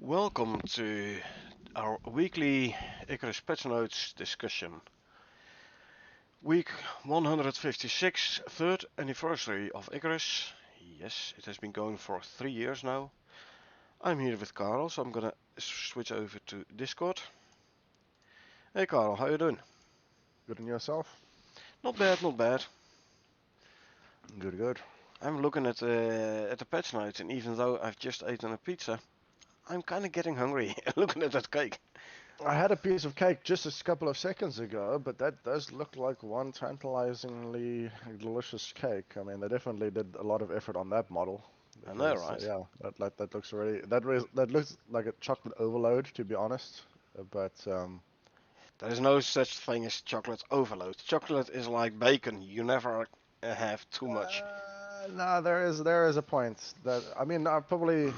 Welcome to our weekly Icarus Patchnotes discussion. Week 156, third anniversary of Icarus. Yes, it has been going for 3 years now. I'm here with Carl, so I'm gonna switch over to Discord. Hey Carl, how you doing? Good on yourself? Not bad, not bad. Good, good. I'm looking at the patch notes, and even though I've just eaten a pizza, I'm kind of getting hungry looking at that cake. I had a piece of cake just a couple of seconds ago, but that does look like one tantalizingly delicious cake. I mean, they definitely did a lot of effort on that model I know, because, right? yeah, that looks already that looks like a chocolate overload, to be honest. But There is no such thing as chocolate overload. Chocolate is like bacon. You never have too much. no, there is a point that I mean, I would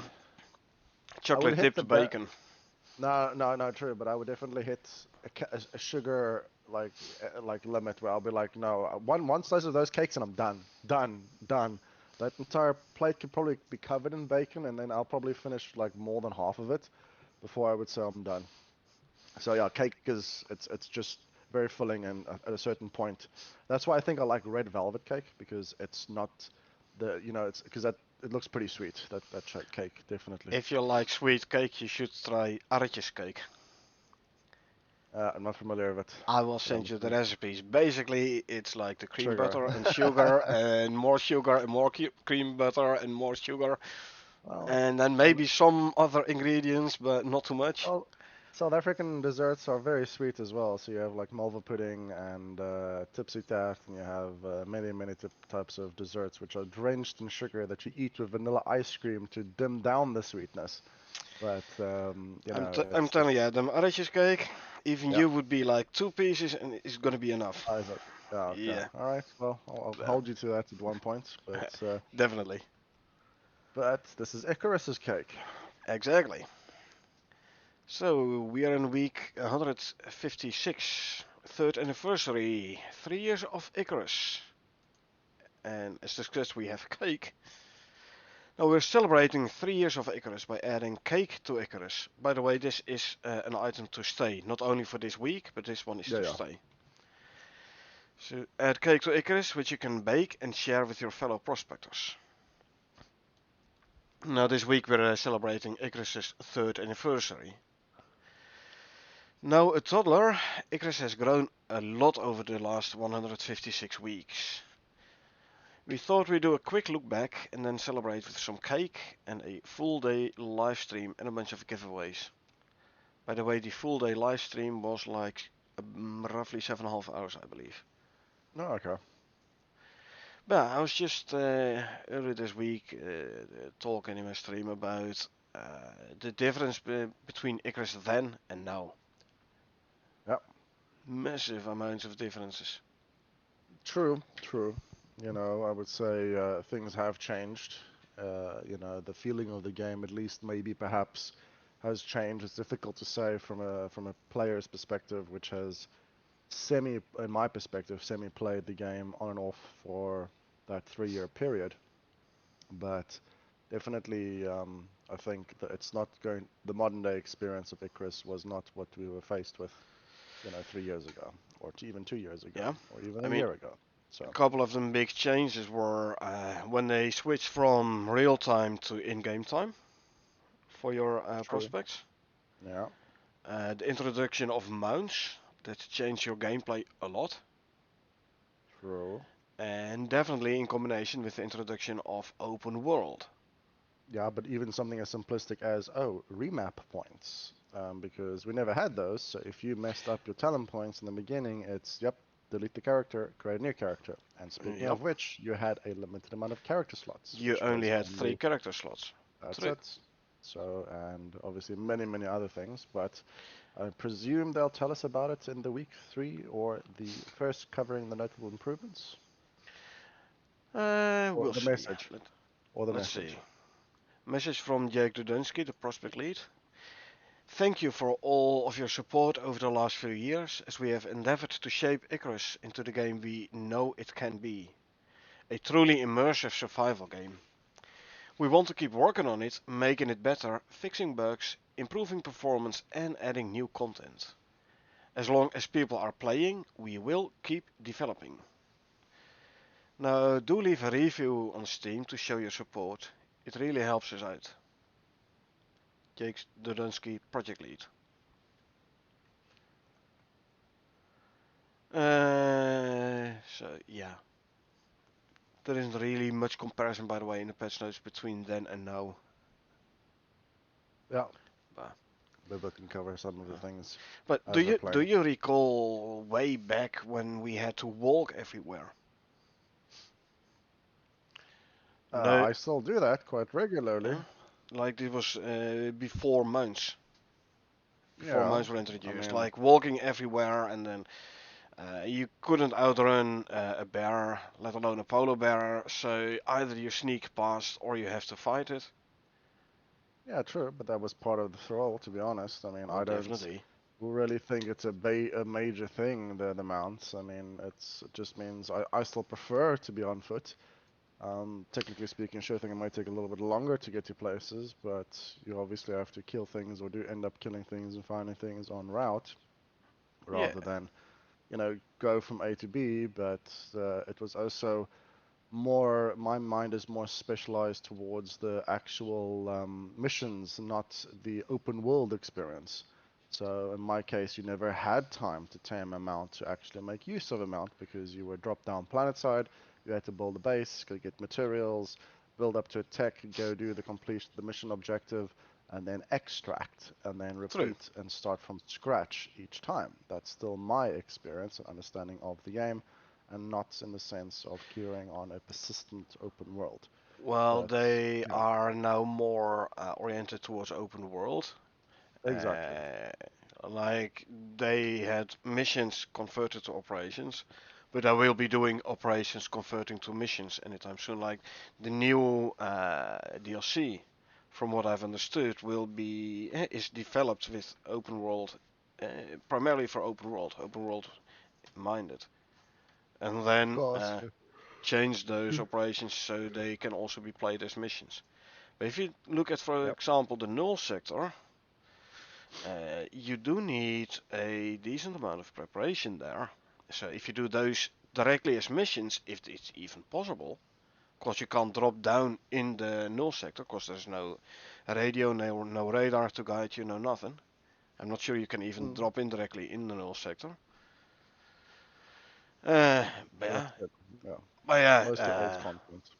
Chocolate hit the dipped bacon. no, true, but I would definitely hit a sugar like limit where I'll be like, no, one slice of those cakes and I'm done. That entire plate could probably be covered in bacon, and then I'll probably finish like more than half of it before I would say I'm done. So yeah, cake is it's just very filling, and at a certain point, that's why I think I like red velvet cake because it's not it's because that it looks pretty sweet. That cake definitely. If you like sweet cake, you should try arretjes cake. I'm not familiar with it, I will but I'm send you the assuming recipes. Basically, it's like the cream sugar. butter and sugar and more sugar and more cream butter and more sugar Well, and then South, maybe some other ingredients, but not too much. well, South African desserts are very sweet as well. So you have like malva pudding and tipsy taart, and you have many types of desserts which are drenched in sugar that you eat with vanilla ice cream to dim down the sweetness. But I'm telling you, them arretjes cake, even yeah. you would be like 2 pieces and it's gonna be enough. Is it? Yeah, okay. Yeah, All right. Well, I'll well, hold you to that at one point. definitely. But this is Icarus's cake. Exactly. So we are in week 156, third anniversary, 3 years of Icarus. And as discussed, we have cake. Now we're celebrating 3 years of Icarus by adding cake to Icarus. By the way, this is an item to stay, not only for this week, but this one is Yeah, to yeah. stay. So add cake to Icarus, which you can bake and share with your fellow prospectors. Now this week we're celebrating Icarus's third anniversary. Now a toddler, Icarus has grown a lot over the last 156 weeks. We thought we'd do a quick look back and then celebrate with some cake and a full day live stream and a bunch of giveaways. By the way, the full day live stream was like roughly 7.5 hours, I believe. No, okay. But I was just earlier this week talking in my stream about the difference between Icarus then and now. Yeah. Massive amounts of differences. True. I would say things have changed. The feeling of the game, at least maybe perhaps, has changed. It's difficult to say from a player's perspective, which has in my perspective, semi played the game on and off for that 3 year period. But definitely, I think that the modern day experience of Icarus was not what we were faced with, 3 years ago, or even 2 years ago, Yeah, or even I a mean, year ago. a So, couple of them big changes were when they switched from real time to in-game time for your true. prospects. Yeah, The introduction of mounts that changed your gameplay a lot, true. and definitely in combination with the introduction of open world. Yeah, but even something as simplistic as, oh, remap points, because we never had those. So if you messed up your talent points in the beginning, it's, yep, delete the character, create a new character. And speaking Yep, of which, you had a limited amount of character slots, you which only was had three only, character slots. that's Three. it. So, and obviously many other things, but I presume they'll tell us about it in the week 3 or the first covering the notable improvements, or We'll the see. message, or the Let's see. message. Message from Jake Dudunsky, the prospect lead. Thank you for all of your support over the last few years as we have endeavored to shape Icarus into the game we know it can be. A truly immersive survival game. We want to keep working on it, making it better, fixing bugs, improving performance and adding new content. As long as people are playing, we will keep developing. Now, do leave a review on Steam to show your support. It really helps us out. Jake Dudunsky, project lead. So yeah, there isn't really much comparison, by the way, in the patch notes between then and now. Yeah, But, but we can cover some of the uh, things but do as we're you do playing. you recall way back when we had to walk everywhere? No, I still do that quite regularly. uh, like it was before mounts. Before Yeah, mounts were I introduced, mean, like walking everywhere, and then you couldn't outrun a bear, let alone a polar bear. So either you sneak past or you have to fight it. yeah, true, but that was part of the thrill, to be honest. I mean, Oh, I don't definitely. really think it's a major thing, the mounts. I mean, it just means I still prefer to be on foot. Technically speaking, sure thing, it might take a little bit longer to get to places, but you obviously have to kill things or do end up killing things and finding things en route Yeah. rather than, go from A to B. But it was also more, my mind is more specialized towards the actual missions, not the open world experience. So in my case, you never had time to tame a mount to actually make use of a mount because you were dropped down planetside. You had to build a base, go get materials, build up to a tech, go do the complete the mission objective, and then extract, and then True. repeat and start from scratch each time. That's still my experience and understanding of the game, and not in the sense of queuing on a persistent open world. Well, But they yeah, are now more oriented towards open world. exactly. Uh, like they had missions converted to operations, but they will be doing operations converting to missions anytime soon. Like the new DLC, from what I've understood, will be is developed with open world, primarily for open world minded, and Of then course. change those operations so they can also be played as missions. But if you look at, for Yep. example, the null sector, you do need a decent amount of preparation there. So if you do those directly as missions, if it's even possible, because you can't drop down in the null sector, because there's no radio, no radar to guide you, no nothing. I'm not sure you can even Mm. drop in directly in the null sector. Uh, but That's yeah, it. Yeah. but yeah, Mostly aid content.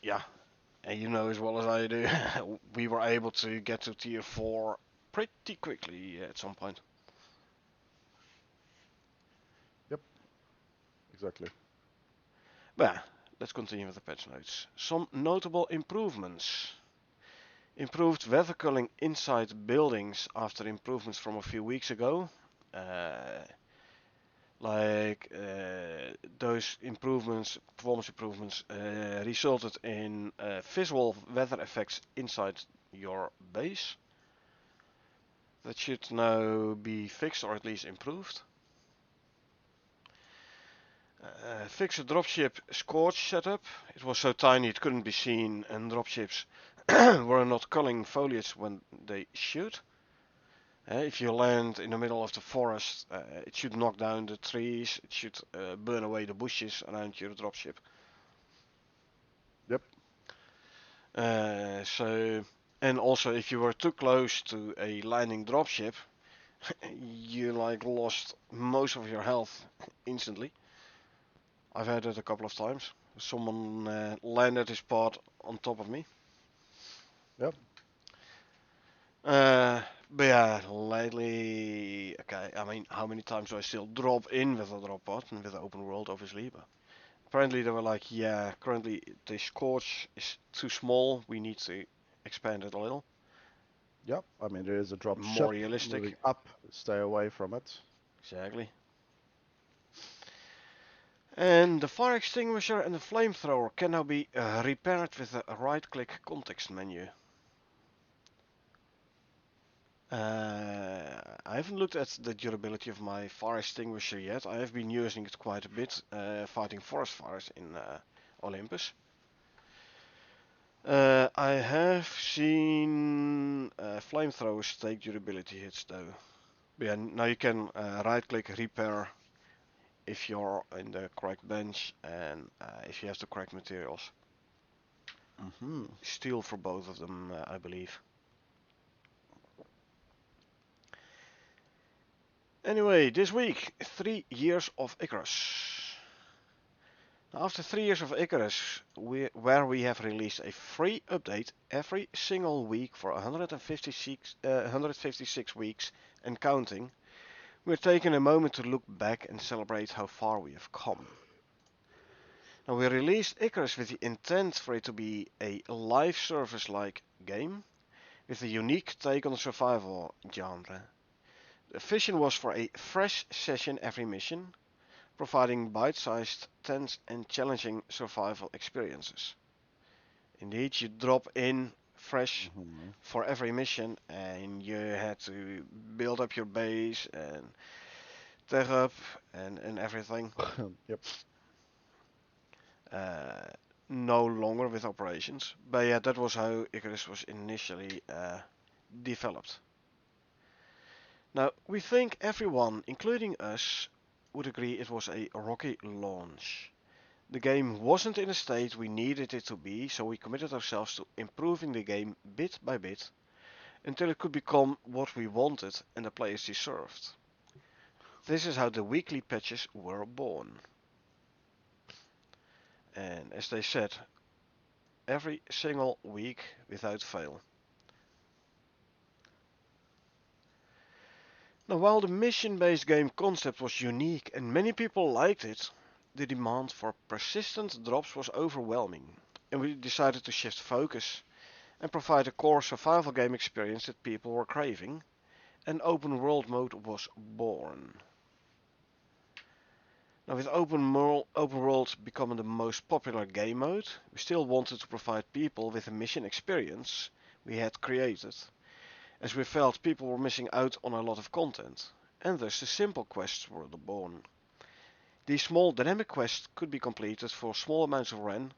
yeah. And you know as well as I do, we were able to get to tier 4 pretty quickly at some point. Yep. Exactly. But let's continue with the patch notes. Some notable improvements. Improved weather culling inside buildings after improvements from a few weeks ago. Uh, those improvements, performance improvements, resulted in visual weather effects inside your base. That should now be fixed or at least improved. Fix a dropship scorch setup. It was so tiny it couldn't be seen, and dropships were not culling foliage when they should. If you land in the middle of the forest, it should knock down the trees, it should burn away the bushes around your dropship. Yep. So, and also if you were too close to a landing dropship, you like lost most of your health instantly. I've had it a couple of times. Someone landed his pod on top of me. Yep. Uh, but yeah, lately, okay, I mean, how many times do I still drop in with a drop pod and with the open world, obviously, but apparently they were like, yeah, currently the scorch is too small, we need to expand it a little, Yep. I mean, there is a drop more ship moving realistic. up. Stay away from it. Exactly. And the fire extinguisher and the flamethrower can now be repaired with a right-click context menu. I haven't looked at the durability of my fire extinguisher yet. I have been using it quite a bit, fighting forest fires in Olympus. I have seen flamethrowers take durability hits though. Yeah, now you can right click repair if you're in the correct bench and if you have the correct materials. Hmm. Steel for both of them, I believe. Anyway, this week, 3 years of Icarus. After 3 years of Icarus, where we have released a free update every single week for 156 weeks and counting, we're taking a moment to look back and celebrate how far we have come. Now, we released Icarus with the intent for it to be a live service-like game with a unique take on the survival genre. The vision was for a fresh session every mission, providing bite-sized, tense and challenging survival experiences. Indeed, you drop in fresh Hmm. for every mission and you had to build up your base and tear up and everything. Yep. Uh, no longer with operations. But yeah, that was how Icarus was initially developed. Now, we think everyone, including us, would agree it was a rocky launch. The game wasn't in a state we needed it to be, so we committed ourselves to improving the game bit by bit until it could become what we wanted and the players deserved. This is how the weekly patches were born. And as they said, every single week without fail. Now, while the mission-based game concept was unique and many people liked it, the demand for persistent drops was overwhelming, and we decided to shift focus and provide a core survival game experience that people were craving. An open world mode was born. Now, with open world becoming the most popular game mode, we still wanted to provide people with the mission experience we had created, as we felt people were missing out on a lot of content, and thus the simple quests were born. These small dynamic quests could be completed for small amounts of Ren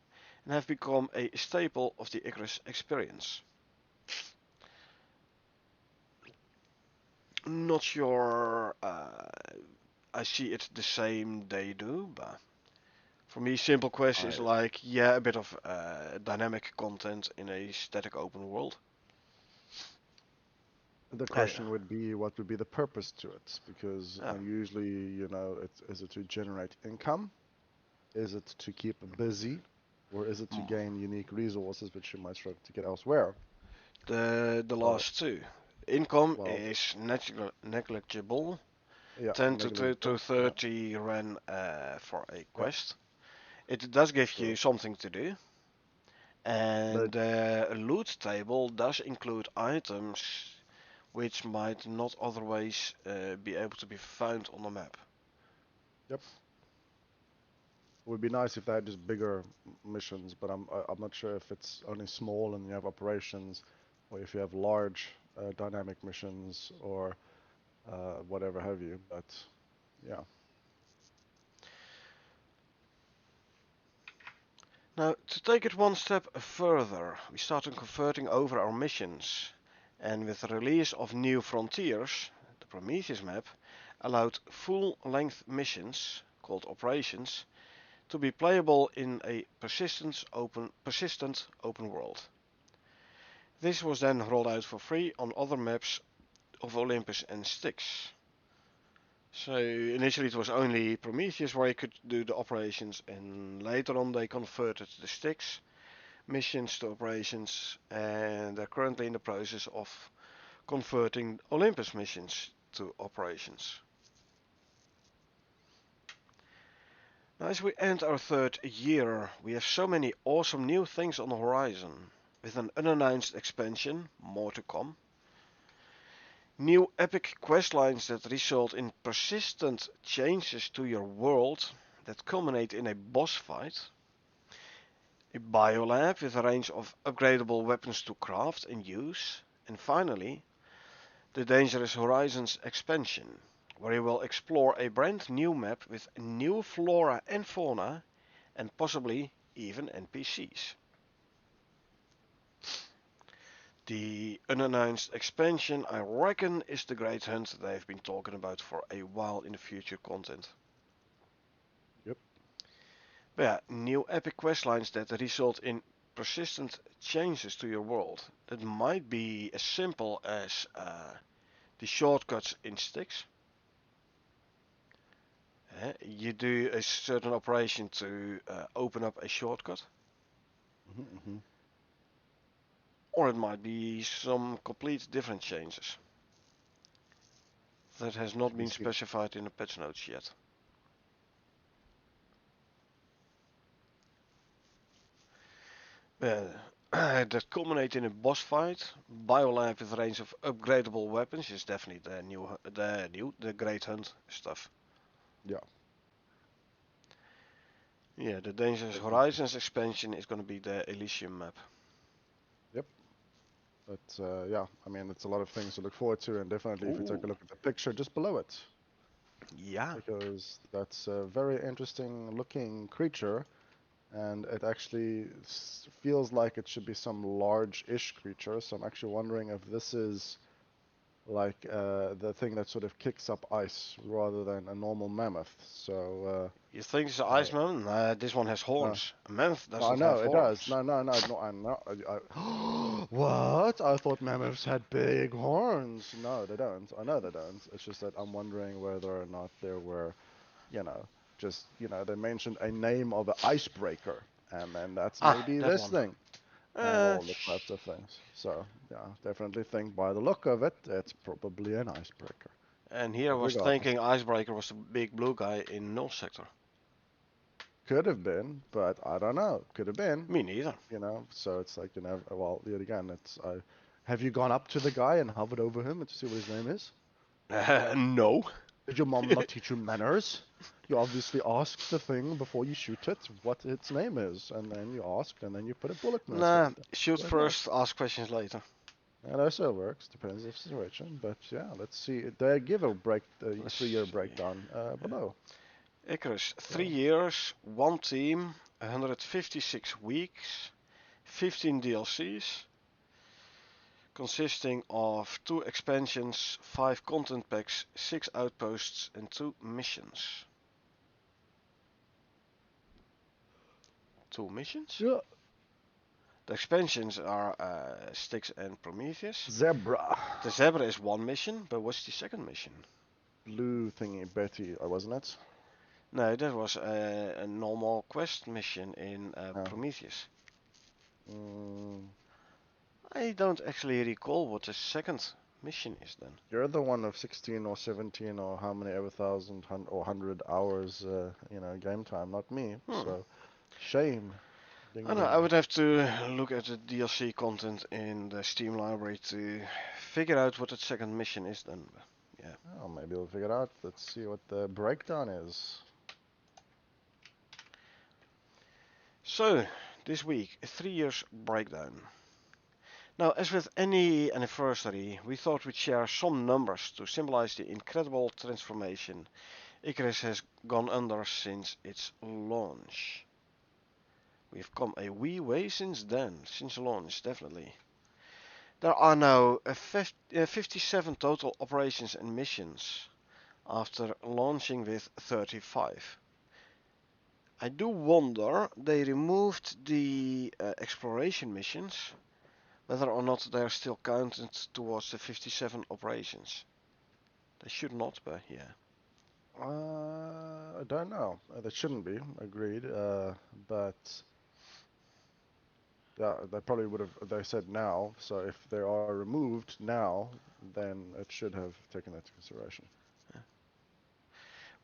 and have become a staple of the Icarus experience. Not sure I see it the same they do, but for me, simple quest is I like, yeah, a bit of dynamic content in a static open world. The I, question would be, what would be the purpose to it? Because yeah, usually, is it to generate income? Is it to keep busy? Or is it to mm, gain unique resources which you might struggle to get elsewhere? the So, last two. Income well, is negligible, yeah, 10 to negligible. Yeah, 30 Ren for a yeah. quest. It does give you True. something to do, and But the loot table does include items which might not otherwise be able to be found on the map. yep, it would be nice if they had just bigger missions, but I'm not sure if it's only small and you have operations, or if you have large dynamic missions or whatever have you. But yeah, Now, to take it one step further, we started converting over our missions, and with the release of New Frontiers, the Prometheus map allowed full-length missions, called operations, to be playable in a persistent open world. This was then rolled out for free on other maps of Olympus and Styx. So initially it was only Prometheus where you could do the operations, and later on they converted the Styx missions to operations, and they're currently in the process of converting Olympus missions to operations. Now, as we end our third year, we have so many awesome new things on the horizon. With an unannounced expansion, more to come. New epic questlines that result in persistent changes to your world that culminate in a boss fight. A biolab with a range of upgradable weapons to craft and use. And finally, the Dangerous Horizons expansion, where you will explore a brand new map with new flora and fauna and possibly even NPCs. The unannounced expansion, I reckon, is the Great Hunt they've been talking about for a while in the future content. Yep. But yeah, new epic questlines that result in persistent changes to your world. That might be as simple as the shortcuts in Styx. You do a certain operation to open up a shortcut. Mm-hmm. Or it might be some complete different changes. That has not To be been seen. specified in the patch notes yet. That culminate in a boss fight. Biolab with a range of upgradable weapons is definitely the Great Hunt stuff. Yeah. Yeah, the Dangerous Definitely. Horizons expansion is going to be the Elysium map. Yep. But yeah, I mean, it's a lot of things to look forward to, and definitely if you take Ooh, a look at the picture just below it, yeah. because that's a very interesting looking creature, and it actually feels like it should be some large-ish creature. So I'm actually wondering if this is like the thing that sort of kicks up ice rather than a normal mammoth. So You think it's an I Iceman? This one has no, horns. A mammoth no, I doesn't have know it does. horns. No, I'm not. What? I thought mammoths had big horns. No, they don't. I know they don't. It's just that I'm wondering whether or not there were, you know, just they mentioned a name of an icebreaker, and then that's Ah, maybe that this one. thing, and Uh, all the types of things. So yeah, definitely think by the look of it, it's probably an icebreaker. and here I But was regardless, thinking Icebreaker was the big blue guy in Null Sector. could have been, but I don't know. Could have been. Me neither. So it's like, well, yet again, have you gone up to the guy and hovered over him to see what his name is? No. Did your mom not teach you manners? You obviously ask the thing before you shoot it what its name is, and then you ask, and then you put a bullet in its head. Nah, That's shoot the way it works. first, ask questions later. And that also works, depends on the situation. But yeah, let's see. They give a Let's 3-year see. breakdown below. Icarus, 3 So years, 1 team, 156 weeks, 15 DLCs, consisting of 2 expansions, 5 content packs, 6 outposts, and 2 missions. 2 missions? yeah, The expansions are Styx and Prometheus. zebra, The Zebra is 1 mission, but what's the second mission? blue thingy Betty, wasn't it? No, that was a normal quest mission in Yeah. Prometheus. Mm, I don't actually recall what the second mission is then. you're the one of 16 or 17 or how many ever thousand or 100 hours, game time, not me. Hmm. So, shame. I Ding know, I ding. would have to look at the DLC content in the Steam library to figure out what the second mission is then. But yeah. Oh, maybe we'll figure it out. Let's see what the breakdown is. So, this week, a 3 years breakdown. Now, as with any anniversary, we thought we'd share some numbers to symbolize the incredible transformation Icarus has gone under since its launch. We've come a wee way since then, since launch, definitely. There are now 57 total operations and missions after launching with 35. I do wonder they removed the exploration missions, whether or not they are still counted towards the 57 operations. They should not, but yeah. I don't know. That shouldn't be. Agreed. But yeah, they probably would have. They said now. So if they are removed now, then it should have taken that into consideration.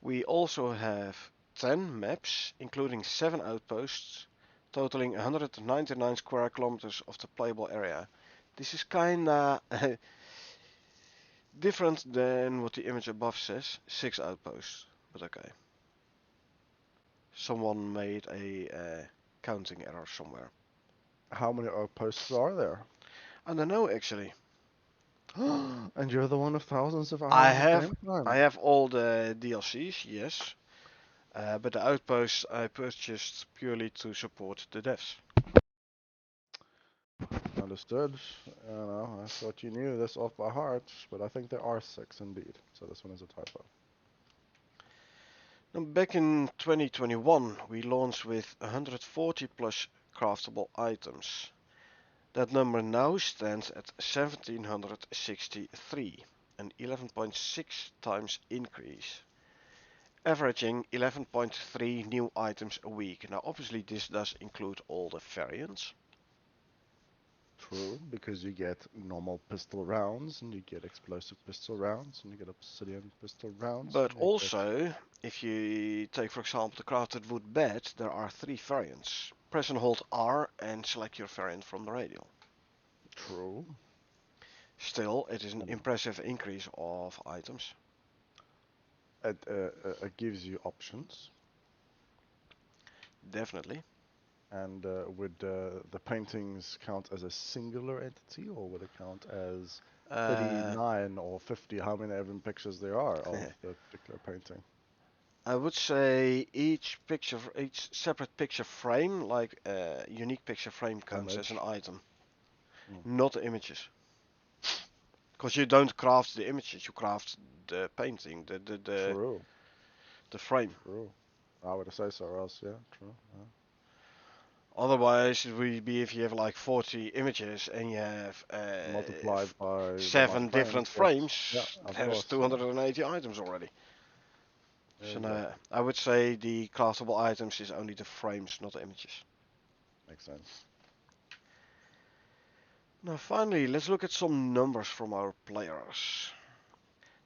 We also have 10 maps, including 7 outposts, totaling 199 square kilometers of the playable area. This is kinda different than what the image above says, 6 outposts, but okay. Someone made a counting error somewhere. How many outposts are there? I don't know actually. And you're the one of thousands of I hours of have game I time. have all the DLCs, yes, but the outposts I purchased purely to support the devs. Understood. I thought you knew this off by heart, but I think there are six indeed. So this one is a typo. Now, back in 2021, we launched with 140 plus craftable items. That number now stands at 1763, an 11.6 times increase, averaging 11.3 new items a week. Now, obviously, this does include all the variants, True, because you get normal pistol rounds, and you get explosive pistol rounds, and you get obsidian pistol rounds, but and you get... also, if you take, for example, the crafted wood bed, there are three variants. Press and hold R and select your variant from the radio. True. Still, it is an And impressive increase of items. it gives you options. Definitely. And would the paintings count as a singular entity, or would it count as Uh, 39 or 50, how many even pictures there are of the particular painting? I would say each separate picture frame, like a unique picture frame, counts as an Image. item, Mm, not the images. Because you don't craft the images, you craft the painting, true, the frame. true. I would say so, or else, yeah, true. Yeah. Otherwise, it would be if you have like 40 images and you have Multiplied by the amount of seven different frames, yes. Yeah, frames, of there's course, yeah. 280 items already. So no, Exactly. I would say the craftable items is only the frames, not the images. Makes sense. Now finally, let's look at some numbers from our players.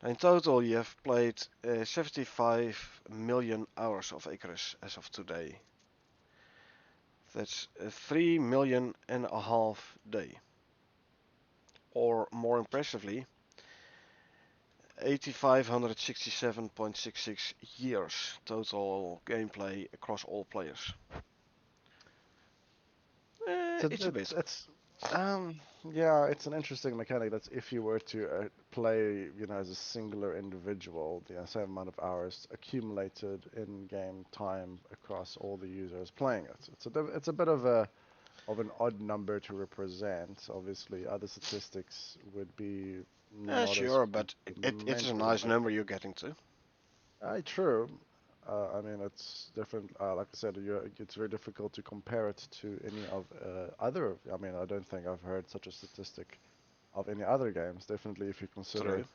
In total, you have played 75 million hours of Icarus as of today. That's 3 million and a half day. Or more impressively, 8,567.66 years total gameplay across all players. So It's a bit. um yeah, it's an interesting mechanic. That's if you were to play, as a singular individual, the same amount of hours accumulated in game time across all the users playing it. It's a bit of an odd number to represent. Obviously, other statistics would be not as Sure, but it is a fundamentally nice like. number you're getting to. True. I mean, it's different. Like I said, it's very difficult to compare it to any of other. I mean, I don't think I've heard such a statistic of any other games. Definitely, if you consider, True.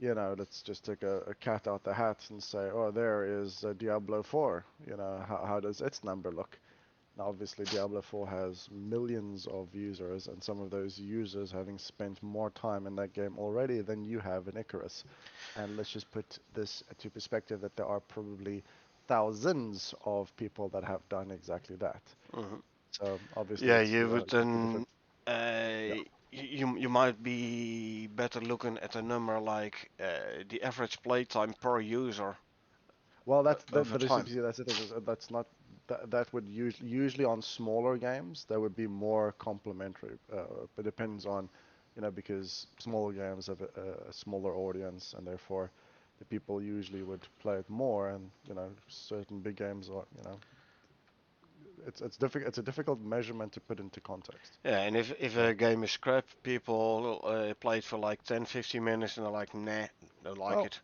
let's just take a cat out the hat and say, oh, there is Diablo 4. How does its number look? Now, obviously, Diablo 4 has millions of users, and some of those users having spent more time in that game already than you have in Icarus. And let's just put this to perspective that there are probably thousands of people that have done exactly that. Hmm. So obviously, Yeah, it's you would a different. then. Yeah. You might be better looking at a number like the average playtime per user Well, that's that, over but it's, time. see, that's the thing. That's not that would usually on smaller games there would be more complementary. But it depends on, because smaller games have a smaller audience, and therefore the people usually would play it more. And certain big games are, it's difficult. It's a difficult measurement to put into context. Yeah, and if So, a game is crap, people play it for like 10, 15 minutes and they're like, nah, don't like well, it,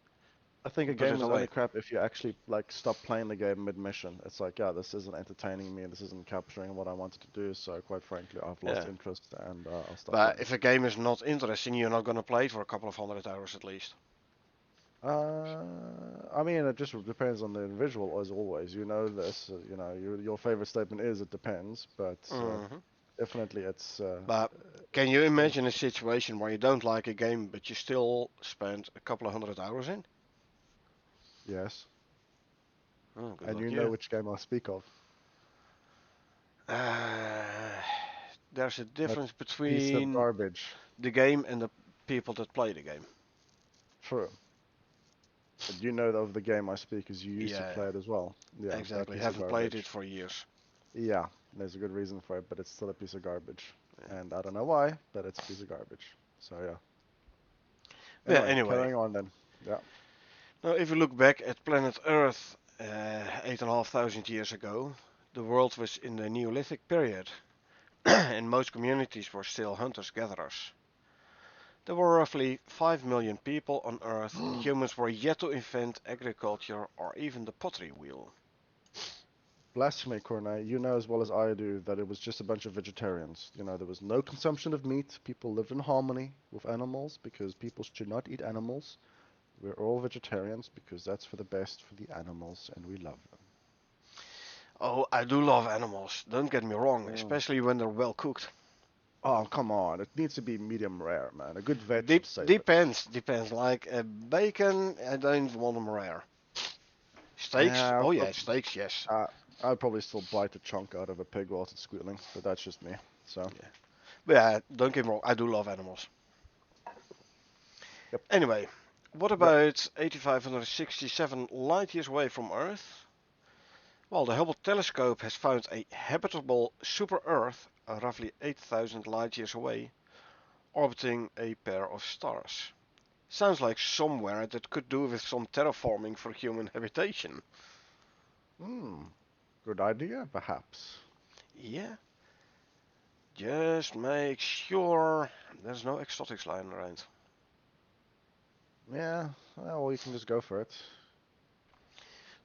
I think a and put game it is only away. crap if you actually like stop playing the game mid-mission. It's like, yeah, this isn't entertaining me. This isn't capturing what I wanted to do. So quite frankly, I've lost Yeah, interest and I'll stop but playing. if a game is not interesting, you're not gonna play it for a couple of 100 hours at least. I mean, it just depends on the individual, as always. You know this. Your favorite statement is it depends, but Hmm. definitely it's But can you in, imagine a situation where you don't like a game, but you still spend a couple of 100 hours in? yes, Oh, good and luck you know you. which game I speak of. Uh, there's a That difference piece of between garbage. the game and the people that play the game. True. But you know of the game I speak as you used to Yeah, play it as well. Yeah, that exactly. piece of Haven't played it garbage. for years. Yeah, there's a good reason for it, but it's still a piece of garbage. Yeah. And I don't know why, but it's a piece of garbage. So yeah. Yeah, Anyway, anyway. carrying on then. Yeah. Now, if you look back at planet Earth 8,500 years ago, the world was in the Neolithic period. and most communities were still hunters-gatherers. There were roughly 5 million people on Earth, and humans were yet to invent agriculture or even the pottery wheel. Blasphemy, Cornet. You know as well as I do that it was just a bunch of vegetarians. There was no consumption of meat. People lived in harmony with animals because people should not eat animals. We're all vegetarians because that's for the best for the animals and we love Oh, I do love animals, don't get me wrong, them. especially when they're well cooked. Oh, come on. It needs to be medium rare, man. A good vet should save it. Depends. Like bacon, I don't want them rare. Steaks, Yeah, oh yeah, steaks, yes. I, I'd probably still bite a chunk out of a pig whilst it's squealing, but that's just me. So, Yeah. But yeah, don't get me wrong, I do love animals. yep, Anyway, what yep. about 8567 light years away from Earth? Well, the Hubble telescope has found a habitable super-Earth roughly 8000 light years away, orbiting a pair of stars. Sounds like somewhere that could do with some terraforming for human habitation. Hmm, good idea, perhaps. Yeah, just make sure there's no exotics lying around. Yeah, well, you can just go for it.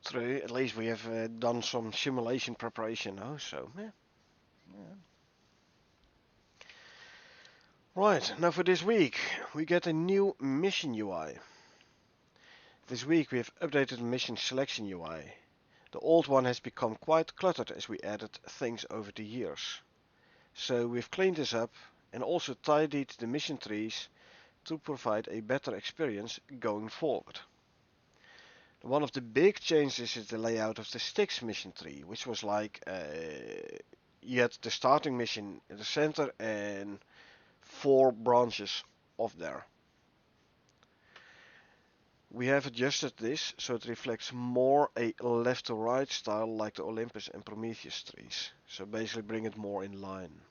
True, at least we have done some simulation preparation now, so yeah. Yeah. Right, now for this week, we get a new mission UI. This week we have updated the mission selection UI. The old one has become quite cluttered as we added things over the years. So we've cleaned this up and also tidied the mission trees to provide a better experience going forward. One of the big changes is the layout of the Styx mission tree, which was like you had the starting mission in the center and 4 branches off there. We have adjusted this so it reflects more a left to right style like the Olympus and Prometheus trees. So basically bring it more in line.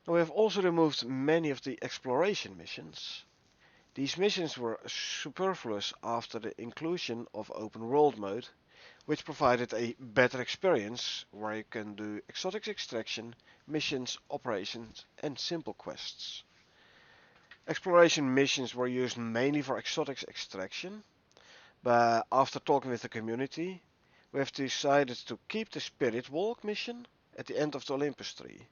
Now we have also removed many of the exploration missions. These missions were superfluous after the inclusion of open world mode, which provided a better experience where you can do exotics extraction, missions, operations and simple quests. Exploration missions were used mainly for exotics extraction, but after talking with the community, we have decided to keep the Spirit Walk mission at the end of the Olympus tree.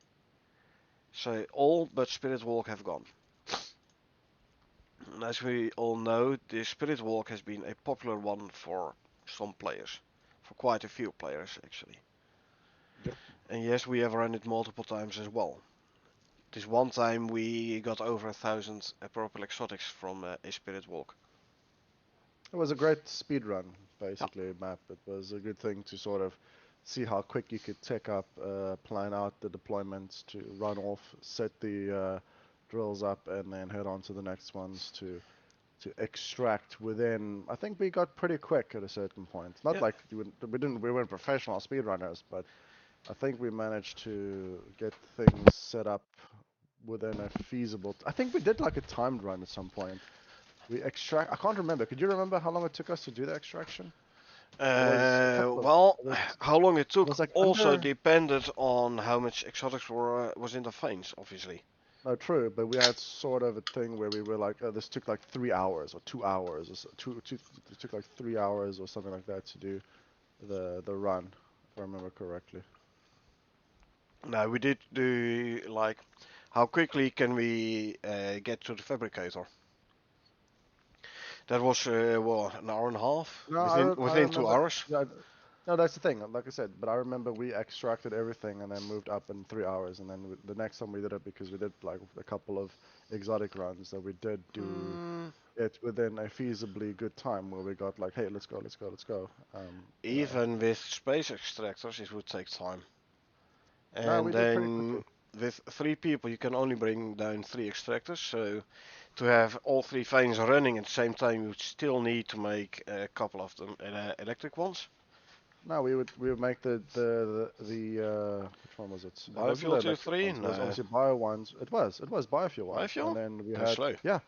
So all but Spirit Walk have gone. As we all know, the Spirit Walk has been a popular one for some players, for quite a few players actually. Yep. And yes, we have run it multiple times as well. This one time we got over 1,000 purple exotics from a Spirit Walk. It was a great speed run, Yeah, basically, map. It was a good thing to sort of see how quick you could tech up, plan out the deployments to run off, set the drills up, and then head on to the next ones to extract within. I think we got pretty quick at a certain point. Not yeah, like we weren't professional speedrunners, but I think we managed to get things set up within a feasible. I think we did like a timed run at some point. We extract. I can't remember. Could you remember how long it took us to do the extraction? It was a couple of. Well, It was. how long it It took was like also under. depended on how much exotics was in the veins, obviously. No, true, but we had sort of a thing where we were like, this took like 3 hours or 2 hours or so, it took like 3 hours or something like that to do the run, if I remember correctly. Now we did do like how quickly can we get to the fabricator? That was what, an hour and a half No, I within two remember. hours. Yeah, no, that's the thing. Like I said, but I remember we extracted everything and then moved up in 3 hours, and then the next time we did it because we did like a couple of exotic runs that we did do Mm, it within a feasibly good time where we got like, hey, let's go, let's go, let's go. Even with space extractors, it would take time. No, And we did pretty quickly. then with 3 people, you can only bring down 3 extractors. So to have all 3 veins running at the same time, you would still need to make a couple of them electric ones. No, we would make the which one was it? It wasn't the Biofuel electric 2, 3? ones. It was No. obviously bio ones. It was biofuel ones, and Biofuel? then we That's had slow. yeah.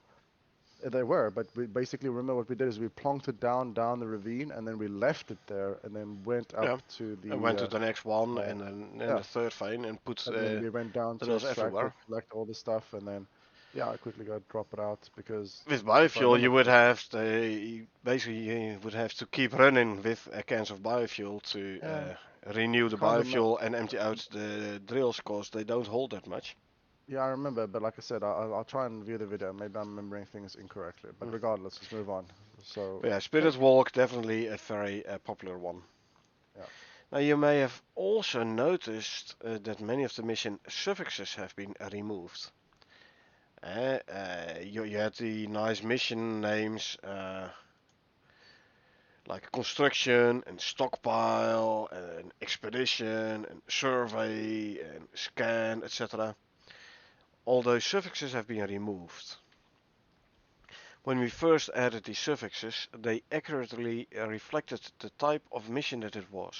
They were, but we basically remember what we did is we plonked it down the ravine, and then we left it there, and then went Yeah. up to I went the to the next one uh, and then yeah, the third vein and put and then we went down to drills extract it, everywhere. collect all the stuff, and then yeah, I quickly got drop it out because With if I biofuel, remember you would correctly, have basically you would have to keep running with cans of biofuel to yeah, renew I the can't remember. biofuel and empty out the drills because they don't hold that much. Yeah, I remember, but like I said, I'll try and view the video. Maybe I'm remembering things incorrectly, but Hmm. regardless, let's move on. So, But yeah, Spirit cake. Walk definitely a very popular one. Yeah. Now you may have also noticed that many of the mission suffixes have been removed. You had the nice mission names like construction and stockpile and expedition and survey and scan, etc. All those suffixes have been removed. When we first added these suffixes, they accurately reflected the type of mission that it was.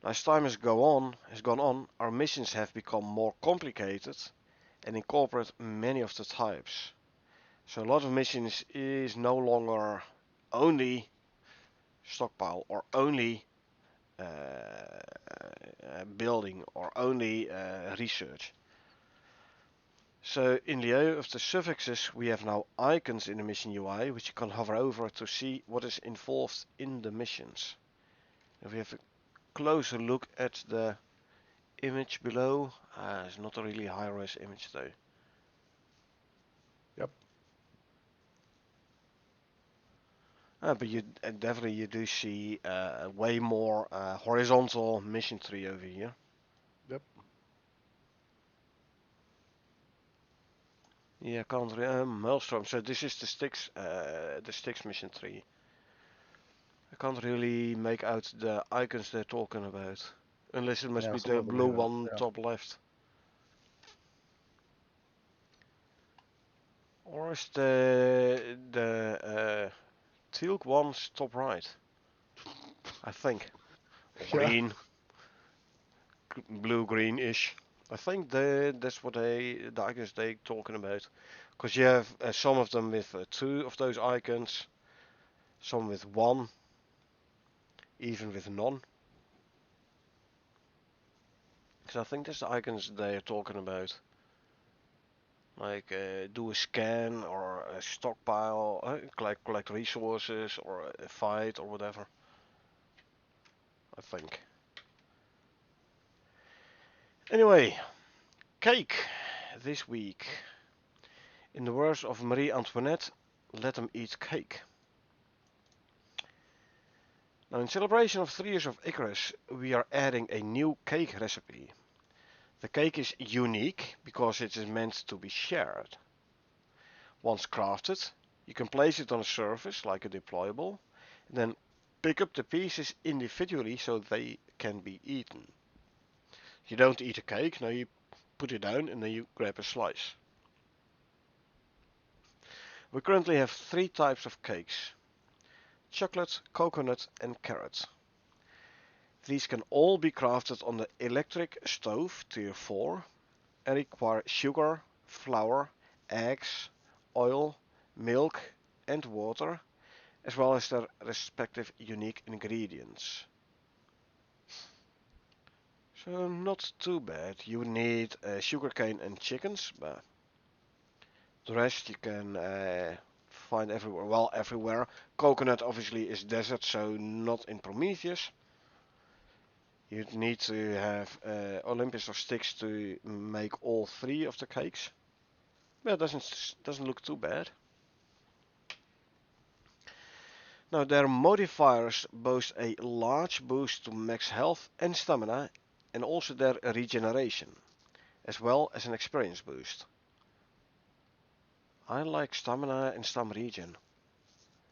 As time has gone on, our missions have become more complicated and incorporate many of the types. So a lot of missions is no longer only stockpile or only building or only research. So in lieu of the suffixes, we have now icons in the mission UI, which you can hover over to see what is involved in the missions. If we have a closer look at the image below, it's not a really high-res image though. Yep. But you definitely you do see way more horizontal mission tree over here. Yep. Yeah, can't Maelstrom. So this is the Styx mission tree. I can't really make out the icons they're talking about, unless it must Yeah. be Some the of them are blue hidden. one Yeah. top left, or is the teal one's top right? I think, or Yeah. green, blue greenish. I think that's what the icons they talking about, because you have some of them with two of those icons, some with one, even with none. So I think that's the icons they're talking about. Like do a scan or a stockpile, collect resources or a fight or whatever. I think. Anyway, cake this week. In the words of Marie Antoinette, let them eat cake. Now, in celebration of 3 years of Icarus, we are adding a new cake recipe. The cake is unique because it is meant to be shared. Once crafted, you can place it on a surface like a deployable, and then pick up the pieces individually so they can be eaten. You don't eat a cake, no, you put it down and then you grab a slice. We currently have 3 types of cakes: chocolate, coconut, and carrot. These can all be crafted on the electric stove tier 4 and require sugar, flour, eggs, oil, milk, and water, as well as their respective unique ingredients. So not too bad. You need sugarcane and chickens, but the rest you can find everywhere. Well, everywhere. Coconut obviously is desert, so not in Prometheus. You'd need to have Olympus or Styx to make all 3 of the cakes. But it doesn't look too bad. Now their modifiers boast a large boost to max health and stamina, and also their regeneration, as well as an experience boost. I like stamina and stam regen,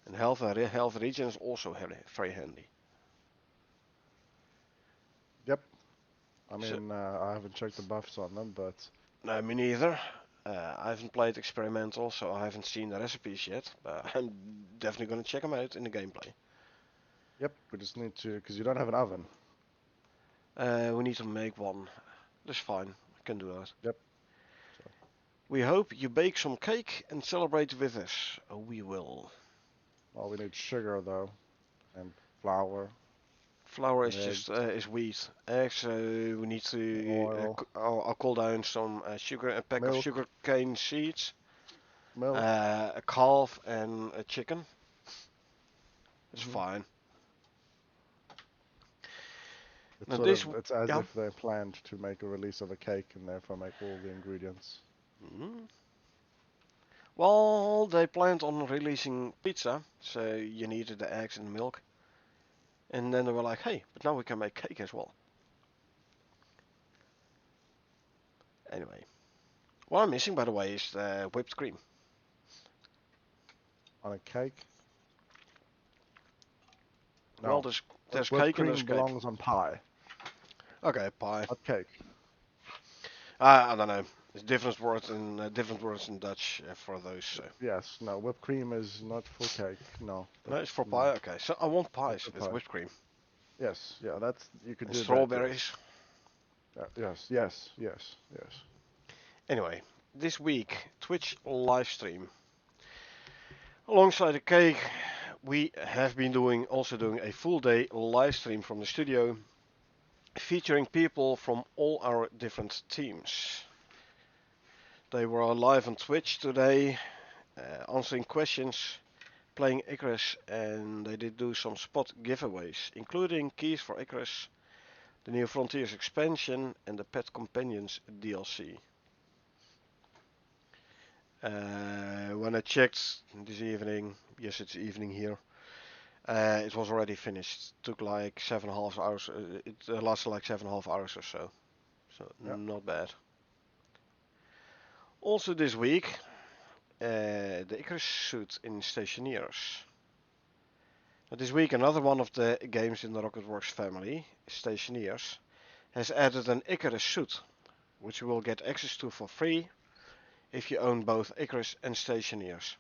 and health regen is also very handy. Yep. I So, mean, I haven't checked the buffs on them, but no, me neither. I haven't played experimental, so I haven't seen the recipes yet, but I'm definitely gonna check them out in the gameplay. yep. We just need to, because you don't have an oven. We need to make one. That's fine. I can do that. Yep. So. We hope you bake some cake and celebrate with us. We will. Well, we need sugar though, and flour, Flour and is just eggs, is wheat. Eggs, we need and to. oil, I'll call down some sugar, a pack of milk, sugar cane seeds, milk. a calf, and a chicken. It's Hmm. fine. It's Now sort of this, it's as yeah. if they planned to make a release of a cake and therefore make all the ingredients. Mm. Well, they planned on releasing pizza, so you needed the eggs and the milk, and then they were like, hey, but now we can make cake as well. Anyway, what I'm missing, by the way, is the whipped cream. On a cake? Well, No. there's Whipped cake and there's cream cake. belongs on pie, Okay, pie. not cake. I don't know. It's different words in Dutch for those. So. Yes, no. Whipped cream is not for cake. No, No, it's for no, pie. Okay, so I want not pies for with pie. whipped cream Yes, yeah. That's you could and do that. Yes, strawberries. yes, yes, yes, yes. Anyway, this week Twitch live stream. Alongside the cake, we have been doing a full day live stream from the studio, featuring people from all our different teams. They were live on Twitch today, answering questions, playing Icarus, and they did do some spot giveaways, including keys for Icarus, the New Frontiers expansion, and the Pet Companions DLC. When I checked this evening, yes, it's evening here. It was already finished. Took like 7.5 hours. It lasted like 7.5 hours or so. So Yeah. not bad. Also this week, the Icarus suit in Stationeers. This week, another one of the games in the Rocketworks family, Stationeers, has added an Icarus suit, which you will get access to for free if you own both Icarus and Stationeers.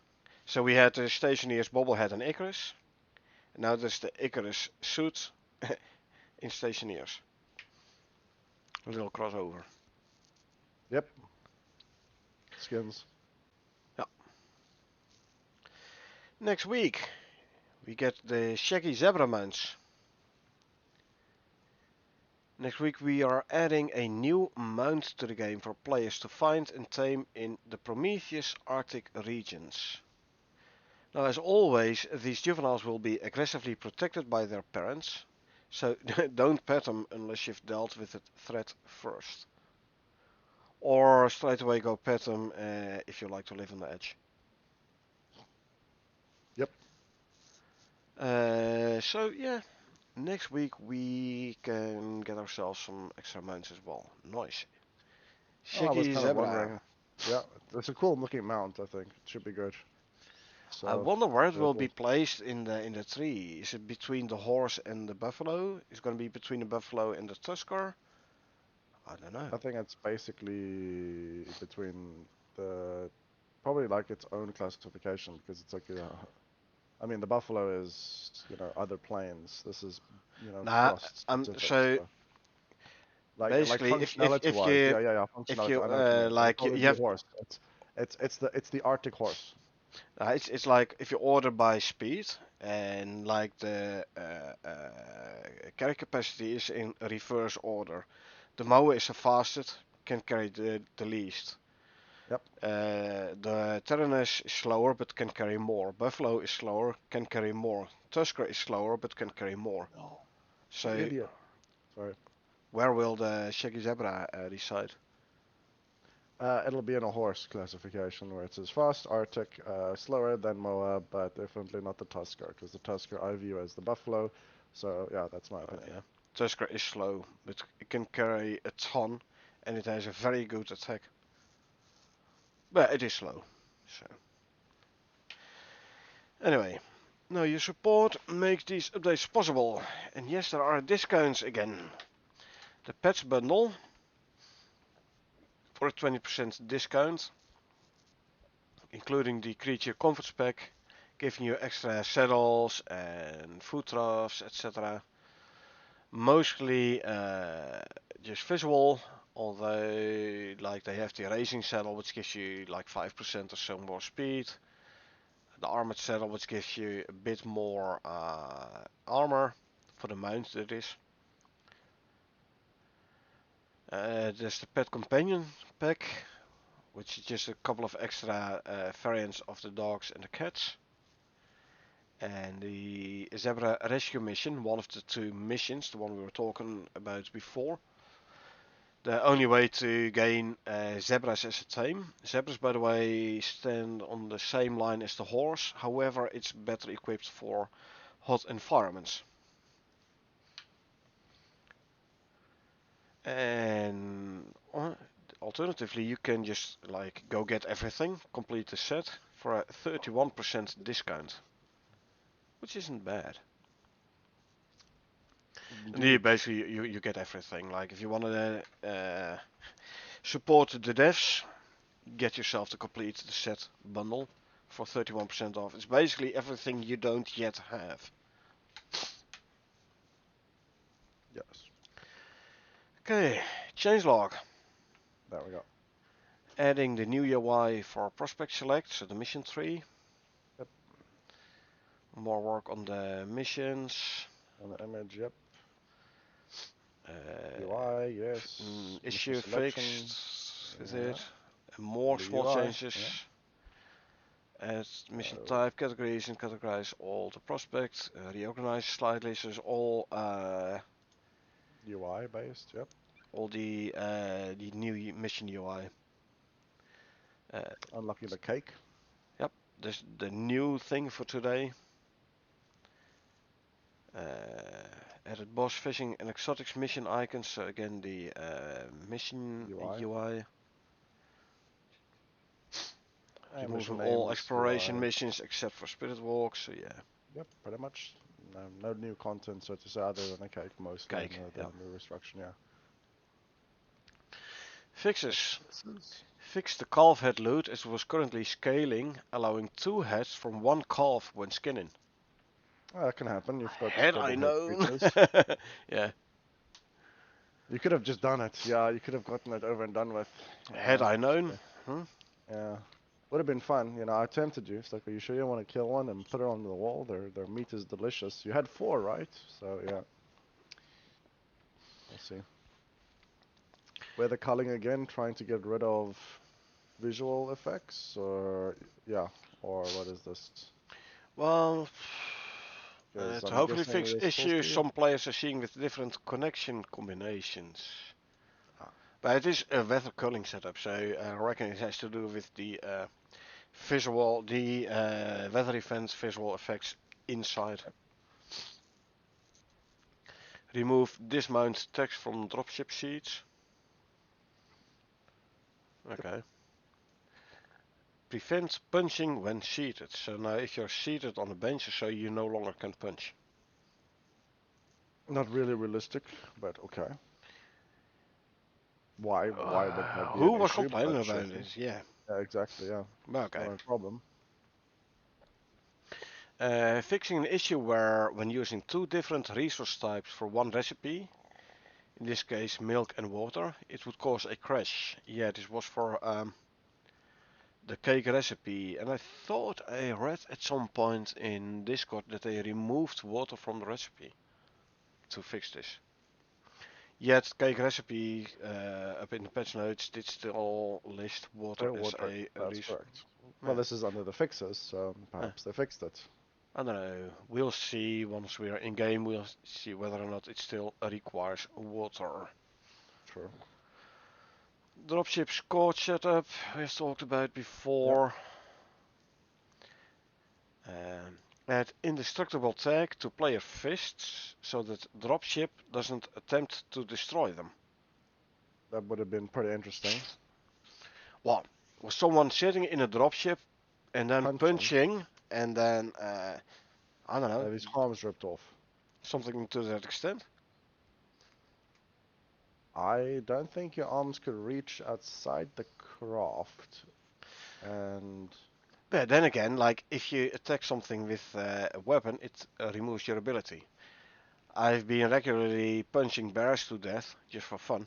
So we had the Stationeers bobblehead and Icarus. And now there's the Icarus suit in Stationeers. A little crossover. Yep. Skins. Yeah. Next week, we get the Shaggy Zebra mounts. Next week we are adding a new mount to the game for players to find and tame in the Prometheus Arctic regions. Now, as always, these juveniles will be aggressively protected by their parents, so don't pet them unless you've dealt with the threat first. Or straight away go pet them if you like to live on the edge. Yep. So yeah, next week we can get ourselves some extra mounts as well. Nice. Oh, I was Shaggy kind of Zebra. wondering. Yeah, it's a cool looking mount. I think it should be good. I So wonder where it that will be was. placed in the tree. Is it between the horse and the buffalo? Is it going to be between the buffalo and the tusker? I don't know. I think it's basically between the probably like its own classification because it's like I mean the buffalo is other planes. This is Nah, frost specific. so So like basically, functionality if wise, you yeah, if functionality. you I know what you mean. It would probably you be a have horse. It's the Arctic horse. it's like if you order by speed and like the carry capacity is in reverse order. The mower is the fastest, can carry the least. Yep. The Tyrannus is slower but can carry more. Buffalo is slower, can carry more. Tusker is slower but can carry more. No, you So idiot. Sorry. where will the Shaggy Zebra reside? It'll be in a horse classification where it says fast, Arctic, slower than Moab, but definitely not the Tusker, because the Tusker I view as the buffalo. So yeah, that's my opinion. Yeah. Tusker is slow, but it can carry a ton, and it has a very good attack. But it is slow. So anyway, now your support makes these updates possible. And yes, there are discounts again. The Pets Bundle for a 20% discount, including the Creature Comforts Pack, giving you extra saddles and food troughs, etc. Mostly just visual. Although, like, they have the racing saddle, which gives you like 5% or so more speed. The armored saddle, which gives you a bit more armor for the mount, that is. There's the pet companion pack, which is just a couple of extra variants of the dogs and the cats. And the zebra rescue mission, one of the two missions, the one we were talking about before. The only way to gain zebras as a tame. Zebras, by the way, stand on the same line as the horse. However, it's better equipped for hot environments. And alternatively, you can just like go get everything, complete the set for a 31% discount, which isn't bad. And here Indeed. basically you get everything. Like if you want to support the devs, get yourself the complete the set bundle for 31% off. It's basically everything you don't yet have. Yes. Okay, changelog. There we go. Adding the new UI for prospect select, so the mission tree. Yep. More work on the missions. On the image, yep. Uh, UI, yes. Mission issue selection. fixed with Yeah. it. And more The small UI. changes. Yeah. Add mission Uh, type, categories, and categorize all the prospects. Reorganize slightly, so it's UI based, yep. all the new mission UI. Uh, Unlocking the cake. yep, this the new thing for today. Added boss fishing and exotics mission icons. So again, the mission UI. UI. And Removing mission all names, exploration UI. missions except for spirit walks. So yeah, Yep, pretty much. No new content, so to say, other than a cake mostly, and cake. the Yeah. new restructuring, yeah. Fixes. Fixes. Fix the calf head loot as it was currently scaling, allowing 2 heads from 1 calf when skinning. Oh, that can happen. You've got Had I double head known. creatures. Yeah, You could have just done it. Yeah, you could have gotten it over and done with. had I known. So, Hmm? yeah. Would have been fun. You know, I tempted you. It's like, are you sure you want to kill one and put it on the wall? Their meat is delicious. You had four, right? So yeah, we'll see. Weather culling again, trying to get rid of visual effects, or yeah, or what is this? Well, Because to I'm hopefully guessing fix we're supposed issues to. some players are seeing with different connection combinations. Ah, But it is a weather culling setup, so I reckon it has to do with the weather events visual effects inside. Remove dismount text from dropship sheets. yep. Okay. Prevent punching when seated. So now if you're seated on a bench, so you no longer can punch. Not really realistic, but okay. Why would that be Who an was issue? complaining But sure about thing. this? Yeah. Yeah, exactly. Yeah, it's Okay. not a problem. Fixing an issue where when using two different resource types for one recipe, in this case milk and water, it would cause a crash. Yeah, this was for the cake recipe, and I thought I read at some point in Discord that they removed water from the recipe to fix this. Yet cake recipe up in the patch notes did still list water as Water. a That's resource. correct. Well, Yeah. this is under the fixes, so Yeah. perhaps they fixed it. I don't know. We'll see once we are in game. We'll see whether or not it still requires water. True. Dropship squad setup we've talked about Yep. before. Add indestructible tag to player fists so that dropship doesn't attempt to destroy them. That would have been pretty interesting. Well, was someone sitting in a dropship and then Punching. punching and then I don't know, Have his arms ripped off. something to that extent? I don't think your arms could reach outside the craft. And But then again, like if you attack something with a weapon, it removes your ability. I've been regularly punching bears to death just for fun,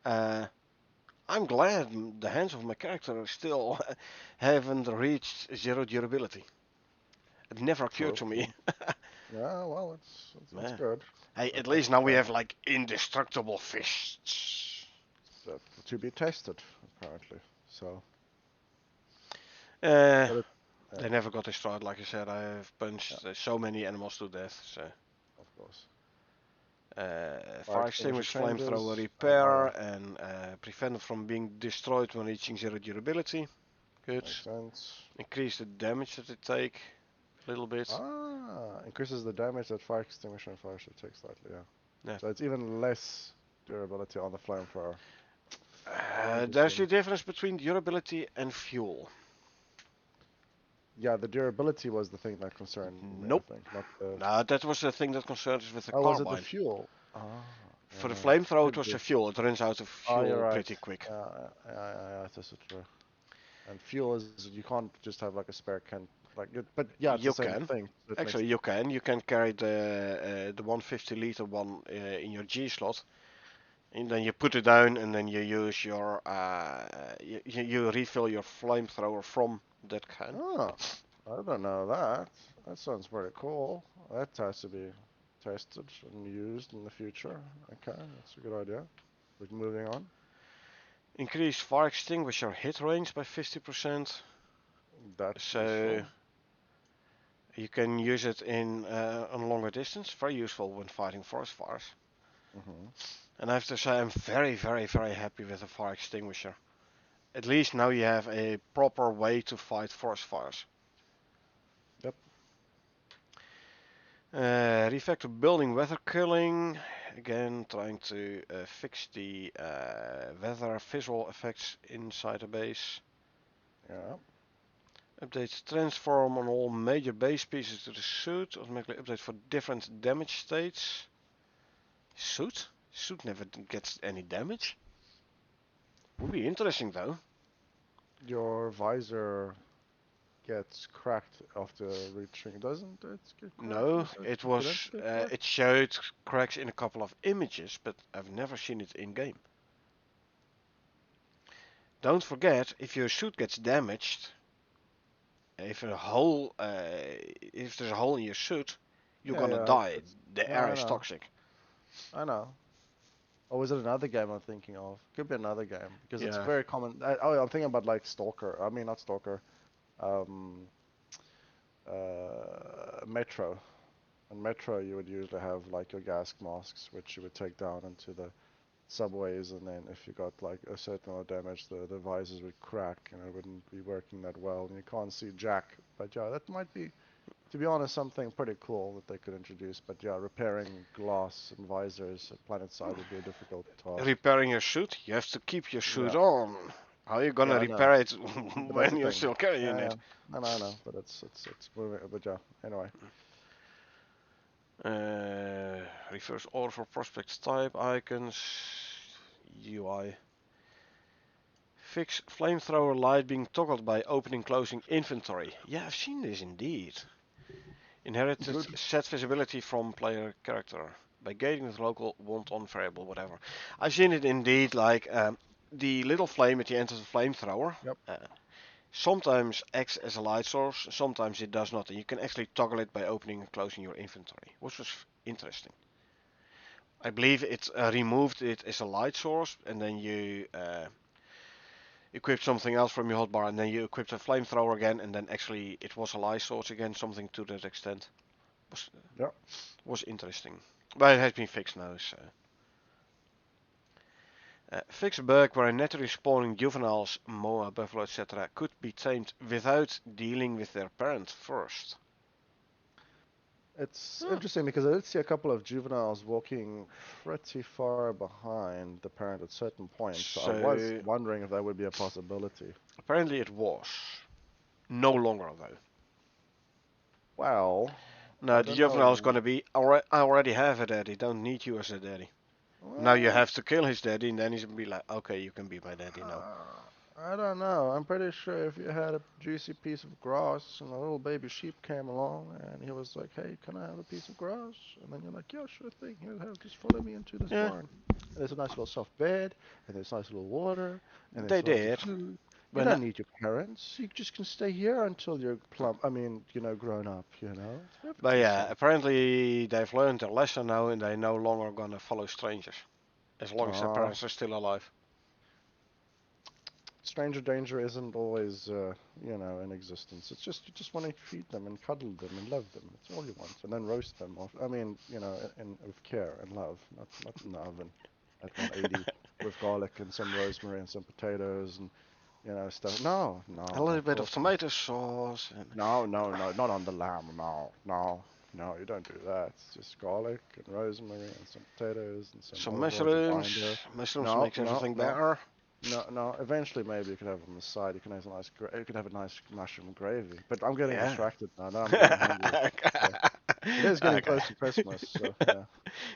Uh, I'm glad the hands of my character still haven't reached zero durability. It never occurred True, to me. true. Yeah, well, it's Yeah. good. Hey, But at like least now I we said, have like indestructible fists. to be tested apparently. So, Uh, but it, they yeah, never got destroyed, like I said. I have yeah, punched so many animals to death. So, of course. Fire fire extinguisher extinguisher, flamethrower changes. Oh repair, yeah, and prevent it from being destroyed when reaching zero durability. Good. makes sense. Increase the damage that they take a little bit. Increases the damage that fire extinguisher and fire should take slightly. Yeah. Yeah. So it's even less durability on the flamethrower. There's the Interesting. difference between durability and fuel. Yeah, the durability was the thing that concerned me, I Nope. think, not the. No, that was the thing that concerns us with the Oh, was it the carbine. fuel? For the Yeah, flamethrower, it could was be. the fuel. It runs out of Oh, you're fuel right. pretty quick. Yeah, that's so true. And fuel is you can't just have like a spare can, but yeah, it's the You same can. thing. So it makes Actually, you can. You can carry the 150 liter one in your G slot, and then you put it down, and then you use your you refill your flamethrower from that can. Oh, I don't know that. That sounds pretty cool. That has to be tested and used in the future. Okay, that's a good idea. We're moving on. Increase fire extinguisher hit range by 50%. That's So useful. you can use it in on longer distance. Very useful when fighting forest fires. Hmm. And I have to say, I'm very happy with the fire extinguisher. At least now you have a proper way to fight forest fires. Yep. Refactor building weather killing. Again, trying to fix the weather visual effects inside the base. Yeah. Update transform on all major base pieces to the suit. Automatically update for different damage states. Suit? Suit never gets any damage. Would be interesting though. Your visor gets cracked after reaching, doesn't it get cracked? You No, said it it didn't was. get cracked. It showed cracks in a couple of images, but I've never seen it in game. Don't forget, if your suit gets damaged, if there's a hole in your suit, you're Yeah, gonna yeah. die. It's The no, air I is know, toxic. I know. Or was it another game I'm thinking of? Could be another game because it's Yeah. very common. I'm thinking about like Stalker. I mean, not Stalker. Um, Metro. In Metro, you would usually have like your gas masks, which you would take down into the subways, and then if you got like a certain amount of damage, the visors would crack, and it wouldn't be working that well, and you can't see jack. But yeah, that might be, to be honest, something pretty cool that they could introduce. But yeah, repairing glass and visors at planet side would be a difficult task. Repairing your suit, you have to keep your suit Yeah, on. How are you yeah, gonna I know. repair it But that's when the you're thing. still carrying Yeah, yeah. it? I know, but it's moving. But yeah, anyway. Reverse order for prospect type icons. UI. Fix flamethrower light being toggled by opening closing inventory. Yeah, I've seen this indeed. Inherited Good. set visibility from player character by gating with local want on variable, whatever. I've seen it indeed, like the little flame at the end of the flamethrower. Yep. Uh, Sometimes acts as a light source, sometimes it does not, and you can actually toggle it by opening and closing your inventory, which was interesting. I believe it removed it as a light source, and then you equip something else from your hotbar, and then you equip the flamethrower again, and then actually it was a light source again, something to that extent. Was Yep. was interesting, but it has been fixed now. So. Fix a bug where a naturally spawning juveniles, moa, buffalo, etc., could be tamed without dealing with their parent first. It's Huh. interesting because I did see a couple of juveniles walking pretty far behind the parent at certain points. So I was So wondering if that would be a possibility. apparently it was. No longer though. Well, Now I the don't juvenile is know. gonna be, I already have a daddy, don't need you as a daddy. Now you Well, have to kill his daddy, and then he's gonna be like, okay, you can be my daddy now. I don't know. I'm pretty sure if you had a juicy piece of grass and a little baby sheep came along and he was like, "Hey, can I have a piece of grass?" And then you're like, "Yeah, sure thing. Here, have, just follow me into this Yeah, barn." And there's a nice little soft bed, and there's nice little water, and they there's lots of did. food. You But, don't need your parents. You just can stay here until you're plump. I mean, grown up. It's but perfectly yeah, safe. apparently they've learned their lesson now and they're no longer gonna follow strangers. As long as their Ah, parents are still alive. stranger danger isn't always, in existence. It's just you just want to feed them and cuddle them and love them. That's all you want, and then roast them off. I mean, with care and love, not in the oven at 180 with garlic and some rosemary and some potatoes and stuff. No, A no, little of bit of course not. tomato sauce and No, no, no, not on the lamb. No, no, no. You don't do that. It's just garlic and rosemary and some potatoes and some some olive oil as a mushrooms. binder. Mushrooms No, makes no, everything no. better. No, no. Eventually, maybe you could have on the side. You could have a nice mushroom gravy. But I'm getting Yeah. distracted now. Now I'm getting hungry. So it is getting Okay. close to Christmas. So yeah,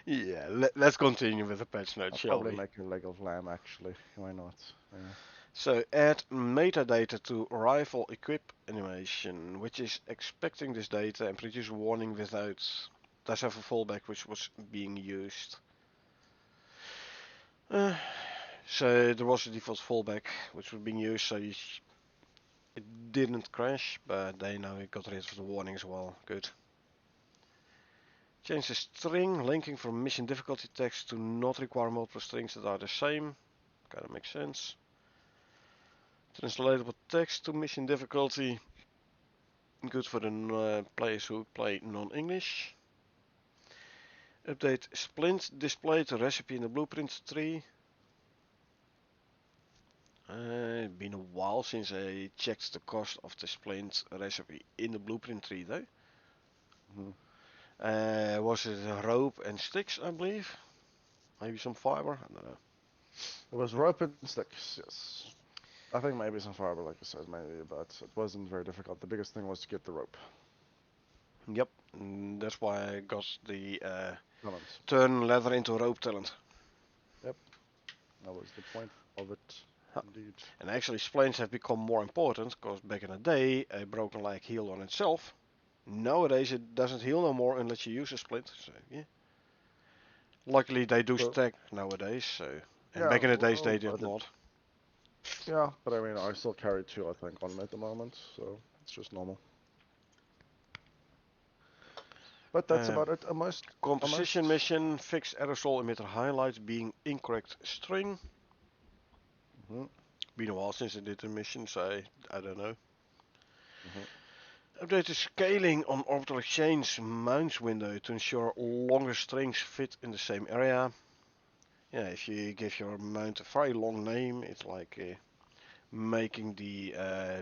Yeah, let's continue with the patch notes, I'll shall probably we? make a leg of lamb. Actually, why not? Yeah. So add metadata to rifle equip animation, which is expecting this data and produce a warning without does have a fallback which was being used. Uh, so there was a default fallback which was being used, so it didn't crash, but they now got rid of the warning as well. Good. Change the string linking from mission difficulty text to not require multiple strings that are the same. Kinda makes sense. Translatable text to mission difficulty. Good for the players who play non-English. Update Splint display to recipe in the blueprint tree. Been a while since I checked the cost of the Splint recipe in the blueprint tree though. Hmm. Was it rope and sticks, I believe? Maybe some fiber? I don't know. It was rope and sticks. Yes. I think maybe some fiber, like I said, maybe, but it wasn't very difficult. The biggest thing was to get the rope. Yep, that's why I got the Talent. turn leather into rope talent. Yep. That was the point of it, indeed. And actually, splints have become more important because back in the day, a broken leg healed on itself. Nowadays, it doesn't heal no more unless you use a splint. So yeah, luckily they do So stack nowadays. So and yeah, back in the days well, they did not. yeah, but I mean, I still carry two, I think, on me at the moment, so it's just normal. But that's Um, about it. Composition Almost. mission: fix aerosol emitter highlights being incorrect string. Hmm. Been a while since I did the mission, so I don't know. Hmm. Update the scaling on orbital exchange mounts window to ensure longer strings fit in the same area. Yeah, if you give your mount a very long name, it's like making the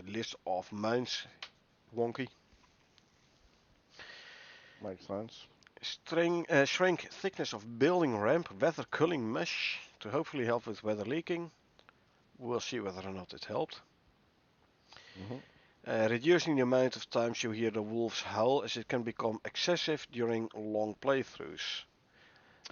list of mounts wonky. Makes sense. Shrink thickness of building ramp weather cooling mesh to hopefully help with weather leaking. We'll see whether or not it helped. Hmm. Reducing the amount of times you hear the wolves howl as it can become excessive during long playthroughs.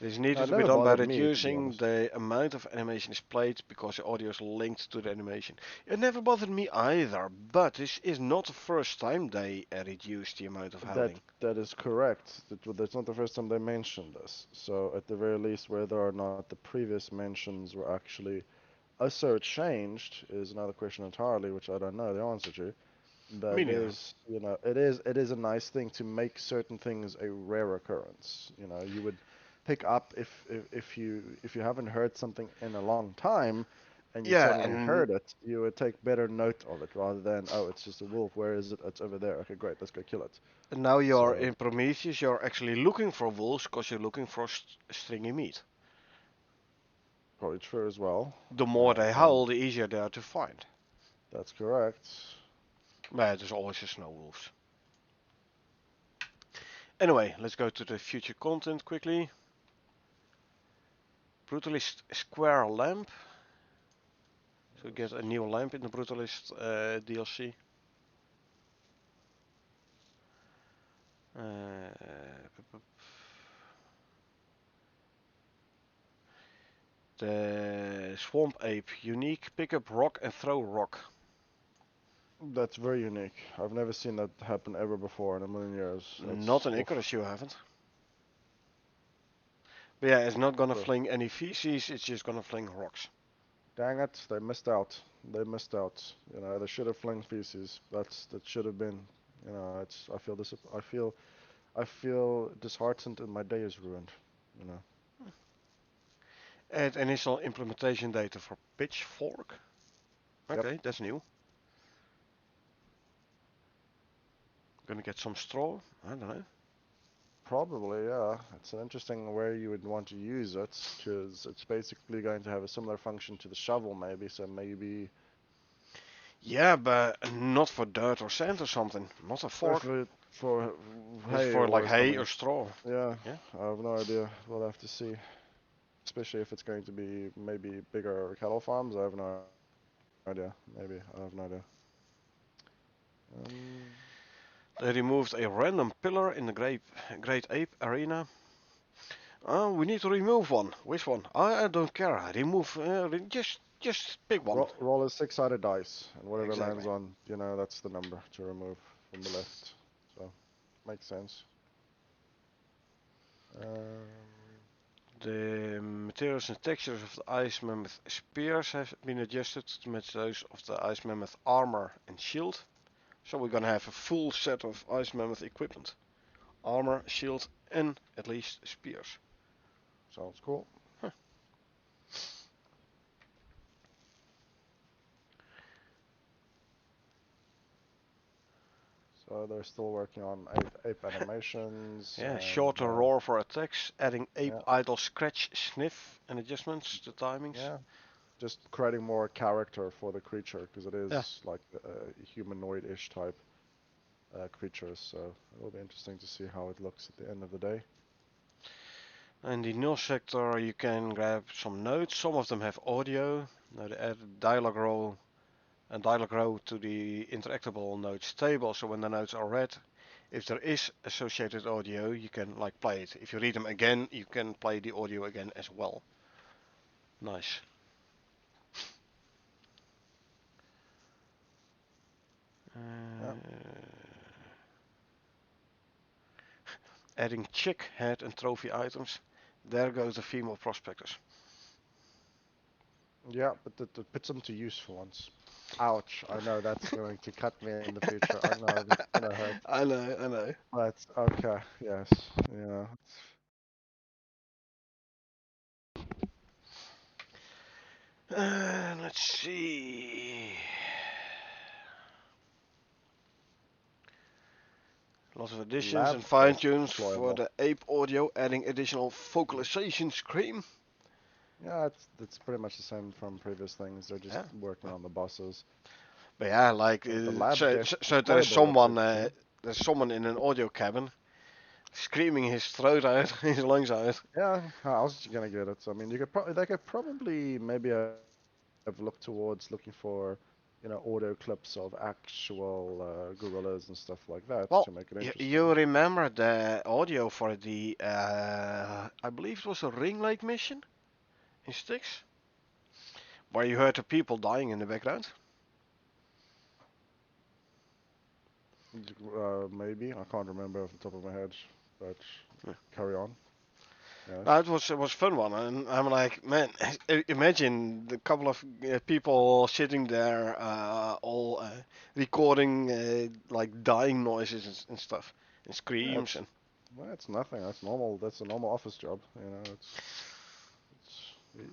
It is Now, needed it to be never done by bothered me, to be reducing honest. the amount of animation is played because the audio is linked to the animation. It never bothered me either, but this is not the first time they reduced the amount of That howling. that is correct. That's not the first time they mentioned this. So at the very least, whether or not the previous mentions were actually so changed is another question entirely, which I don't know the answer to. Me But neither. it is a nice thing to make certain things a rare occurrence. You would pick up if you haven't heard something in a long time, and you Yeah, suddenly and heard it, you would take better note of it rather than, oh, it's just a wolf. Where is it? It's over there. Okay, great. Let's go kill it. now you're So in Prometheus, you're actually looking for wolves because you're looking for stringy meat. probably true as well. The more they And howl, the easier they are to find. that's correct. But there's always the snow wolves. Anyway, let's go to the future content quickly. Brutalist Square Lamp. So we get a new lamp in the Brutalist DLC. Uh, The swamp ape, unique, pick up rock and throw rock. That's very unique. I've never seen that happen ever before in a million years. Not That's in oof. Icarus, you haven't. But yeah, it's not gonna Ugh. fling any feces, it's just gonna fling rocks. Dang it, they missed out. They missed out. You know, they should have flung feces. That should have been. You know, it's. I feel disheartened, and my day is ruined. You know. Add initial implementation data for pitchfork. Yep. Okay, that's new. Gonna get some straw. I don't know. Probably, yeah. It's an interesting way you would want to use it, because it's basically going to have a similar function to the shovel, maybe. So maybe Yeah, but not for dirt or sand or something. Not a if fork. it for It's hay for like or hay or something. straw. Yeah, Yeah. I have no idea. We'll have to see. Especially if it's going to be maybe bigger cattle farms. I have no idea. Maybe I have no idea. Um, They removed a random pillar in the Great Ape Arena. Oh, we need to remove one. Which one? I don't care. Remove. Just pick one. roll a six-sided dice, and whatever Exactly. lands on, that's the number to remove from the left. So makes sense. Um, The materials and textures of the Ice Mammoth spears have been adjusted to match those of the Ice Mammoth armor and shield. So we're gonna have a full set of Ice Mammoth equipment. Armor, shield, and at least spears. sounds cool. Huh. So they're still working on ape animations Yeah, and shorter roar for attacks, adding ape yeah, idle scratch, sniff, and adjustments to timings. yeah, just creating more character for the creature because it Yeah, is like a humanoid-ish type creature. So it'll be interesting to see how it looks at the end of the day. in the null sector you can grab some notes. Some of them have audio. Now they add dialogue row to the interactable notes table. So when the notes are read, if there is associated audio, you can like play it. If you read them again, you can play the audio again as well. Nice. Yeah, Adding chick head and trophy items. There goes the female prospectors. yeah, but put them to use for once. Ouch! I know that's going to cut me in the future. I know it's gonna hurt, I know, I know. but okay, yes, yeah. Let's see. Lots of additions and fine Lab-based tunes for deployable. the ape audio, adding additional vocalization scream. Yeah, it's pretty much the same from previous things. They're just Yeah. working on the bosses. But yeah, like The so, lab-based so deployable looks interesting. there's someone in an audio cabin screaming his throat out, his lungs out. Yeah, how else you gonna get it? I mean, they could probably maybe have looked towards looking for, audio clips of actual gorillas and stuff like that Well, to make it you interesting. remember the audio for the I believe it was a ring light mission in Styx, where you heard the people dying in the background. Maybe I can't remember off the top of my head, but Yeah. carry on. Yes. No, it was fun one, and I'm like, man, imagine the couple of people sitting there, all recording like dying noises and stuff, and Yeah, screams, and well, it's nothing. That's normal. That's a normal office job.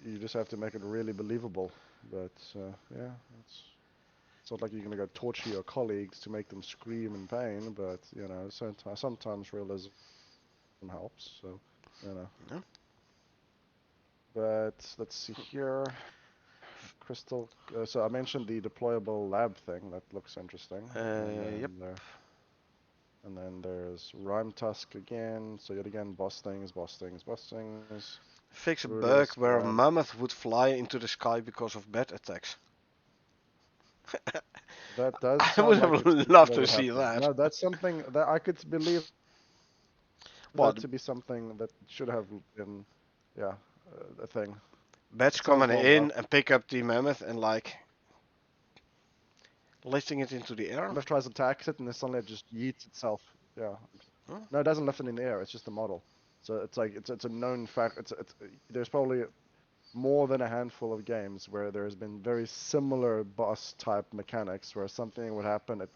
You just have to make it really believable. But yeah, it's not like you're gonna go torture your colleagues to make them scream in pain. But sometimes realism helps. So you know. yeah. But let's see here. Crystal. So I mentioned the deployable lab thing. That looks interesting. And Yep. there's Rhyme Tusk again. So yet again, boss things, boss things, boss things. Fix a bug Rudis, where a Rhyme. mammoth would fly into the sky because of bat attacks. That does I would sound like have that loved to would see happen. that. No, that's something that I could believe that What? to be something that should have been, yeah, a thing. bats it sounds coming warmed in up. and pick up the mammoth and like lifting it into the air. Mammoth tries to attack it, and then suddenly it just yeets itself. Yeah. Huh? No, it doesn't lift it in the air. It's just a model. So it's like it's a known fact. It's there's probably more than a handful of games where there's been very similar boss type mechanics where something would happen, it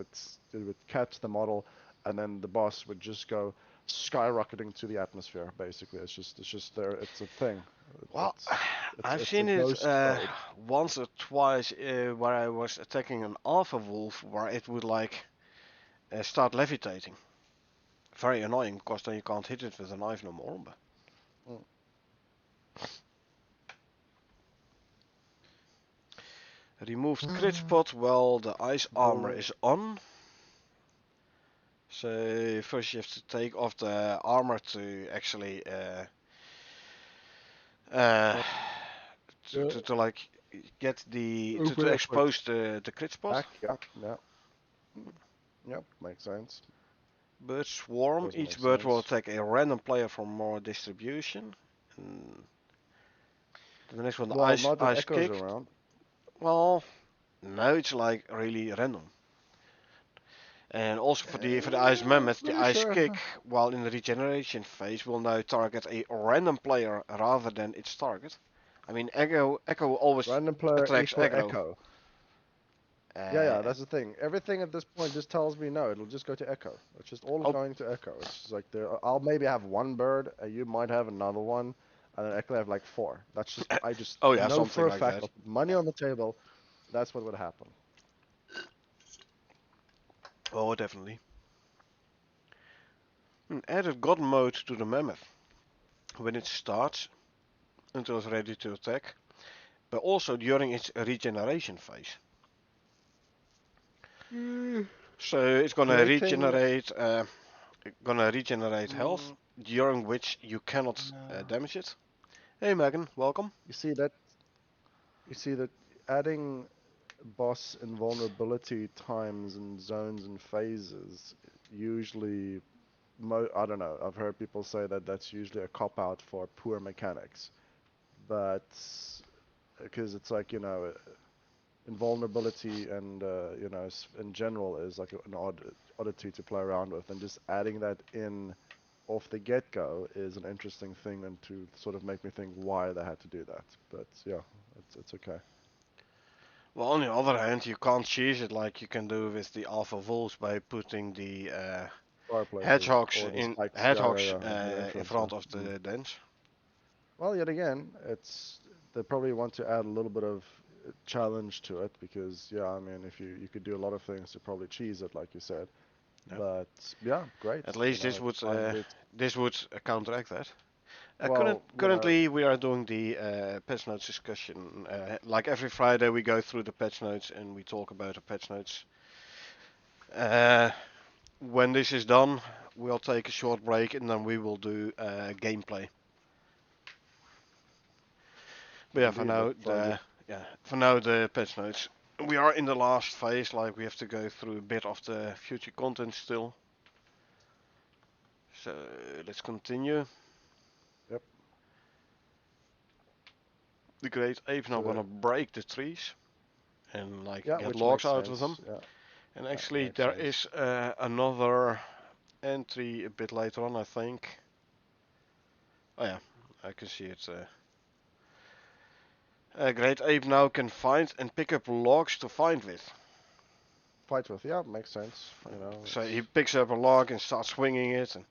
would catch the model, and then the boss would just go skyrocketing to the atmosphere. Basically, it's just there. It's a thing. Well, It's it's I've it's a seen it ghost mode. once or twice where I was attacking an alpha wolf where it would like start levitating. Very annoying because then you can't hit it with a knife no more. But Mm. removed crit spot while the ice armor Vulner- is on. So first you have to take off the armor to actually uh, Yep. Yeah. to like get to Open up like expose the crit spot. back. Yeah. Yeah. Yep. Makes sense. Bird swarm. Does Each make bird will sense. attack a random player for more distribution. And the next one, the Well, ice not if ice Echo's kick. around. Well, no, it's like really random. And also for the ice mammoth, the Pretty ice sure. kick, while in the regeneration phase, will now target a random player rather than its target. I mean, Echo always Random player attracts equal aggro. Echo. Yeah, yeah, Uh, that's the thing. Everything at this point just tells me no. It'll just go to Echo. It's just all oh, going to Echo. It's just like there. I'll maybe have one bird. You might have another one, and then Echo have like four. That's just. I just oh yeah, know something for a like fact. that. I'll put money Yeah. on the table. That's what would happen. Oh, definitely. Added God mode to the mammoth when it starts until it's ready to attack, but also during its regeneration phase. Mm, So it's creating. gonna regenerate health Mm, during which you cannot no. damage it. Hey Megan, welcome. You see that? You see that adding boss invulnerability times and zones and phases usually I don't know. I've heard people say that that's usually a cop out for poor mechanics, but because it's like invulnerability and in general is like an oddity to play around with, and just adding that in off the get-go is an interesting thing, and to sort of make me think why they had to do that. But yeah, it's okay. Well, on the other hand, you can't cheese it like you can do with the alpha wolves by putting the Fireplaces hedgehogs or the in spikes, yeah, yeah, hedgehogs yeah, at the in entrance. Yeah. front of Mm. the dens. Well, yet again, they probably want to add a little bit of challenge to it because yeah, I mean, if you could do a lot of things to probably cheese it, like you said. Yeah. But yeah, great. At least It finally. this would counteract that. Well, Currently, we are doing the patch notes discussion. Like every Friday, we go through the patch notes and we talk about the patch notes. Uh, when this is done, we'll take a short break and then we will do gameplay. But yeah, indeed, that sounds good. for now the patch notes. We are in the last phase. Like we have to go through a bit of the future content still. So let's continue. Yep. The great ape now So gonna break the trees and like yeah, get which logs makes out of them. sense. Yeah, And yeah, actually, makes there sense. is another entry a bit later on, I think. Oh yeah, I can see it. Great Ape now can find and pick up logs to find with. Fight with, yeah, makes sense. So he It's picks up a log and starts swinging it. And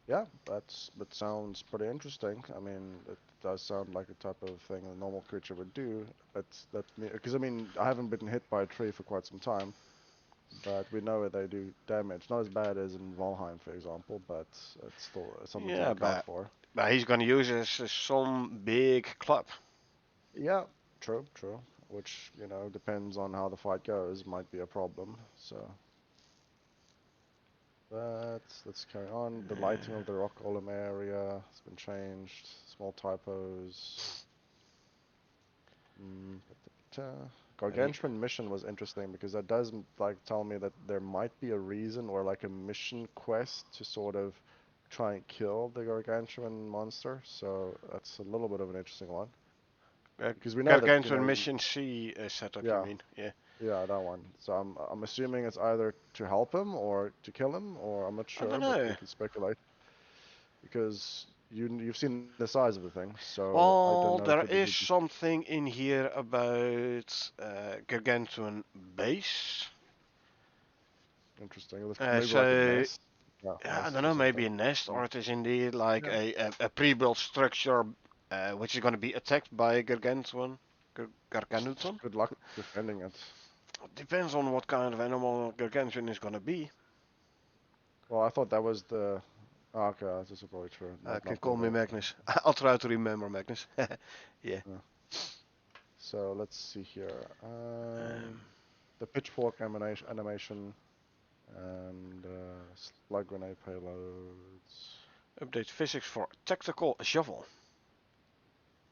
yeah, that sounds pretty interesting. I mean, it does sound like the type of thing a normal creature would do. That because I mean, I haven't been hit by a tree for quite some time, but we know they do damage. Not as bad as in Valheim, for example, but it's still something to yeah, look out for. but he's gonna use it as some big club. Yeah, true, true. Which, depends on how the fight goes, might be a problem. So, but let's carry on. The lighting of the rock golem area has been changed. Small typos. Mm, Re- Gargantuan mission was interesting because that does like tell me that there might be a reason or like a mission quest to sort of try and kill the gargantuan monster. So that's a little bit of an interesting one. Because we know that, you Gargantuan know, Mission C setup, you yeah, mean? Yeah. yeah, that one. So I'm assuming it's either to help him or to kill him, or I'm not I don't sure, but know. we can speculate because you've seen the size of the thing, so I don't know Well, if it there would is be something in here about Gargantuan base. interesting. Uh, Maybe like a so nest, yeah, I nest don't or know, maybe something. a nest, Mm. or it is indeed like Yeah. a pre-built structure which is going to be attacked by Gargantuan. Gargantuan? Good luck defending it. Depends on what kind of animal Gargantuan is going to be. Well, I thought that was the. Oh, okay, this is probably true. Might Can not be call me though. Magnus. I'll try to remember Magnus. Yeah. Yeah. So let's see here. Um, The pitchfork animation and slug grenade payloads. update physics for tactical shovel.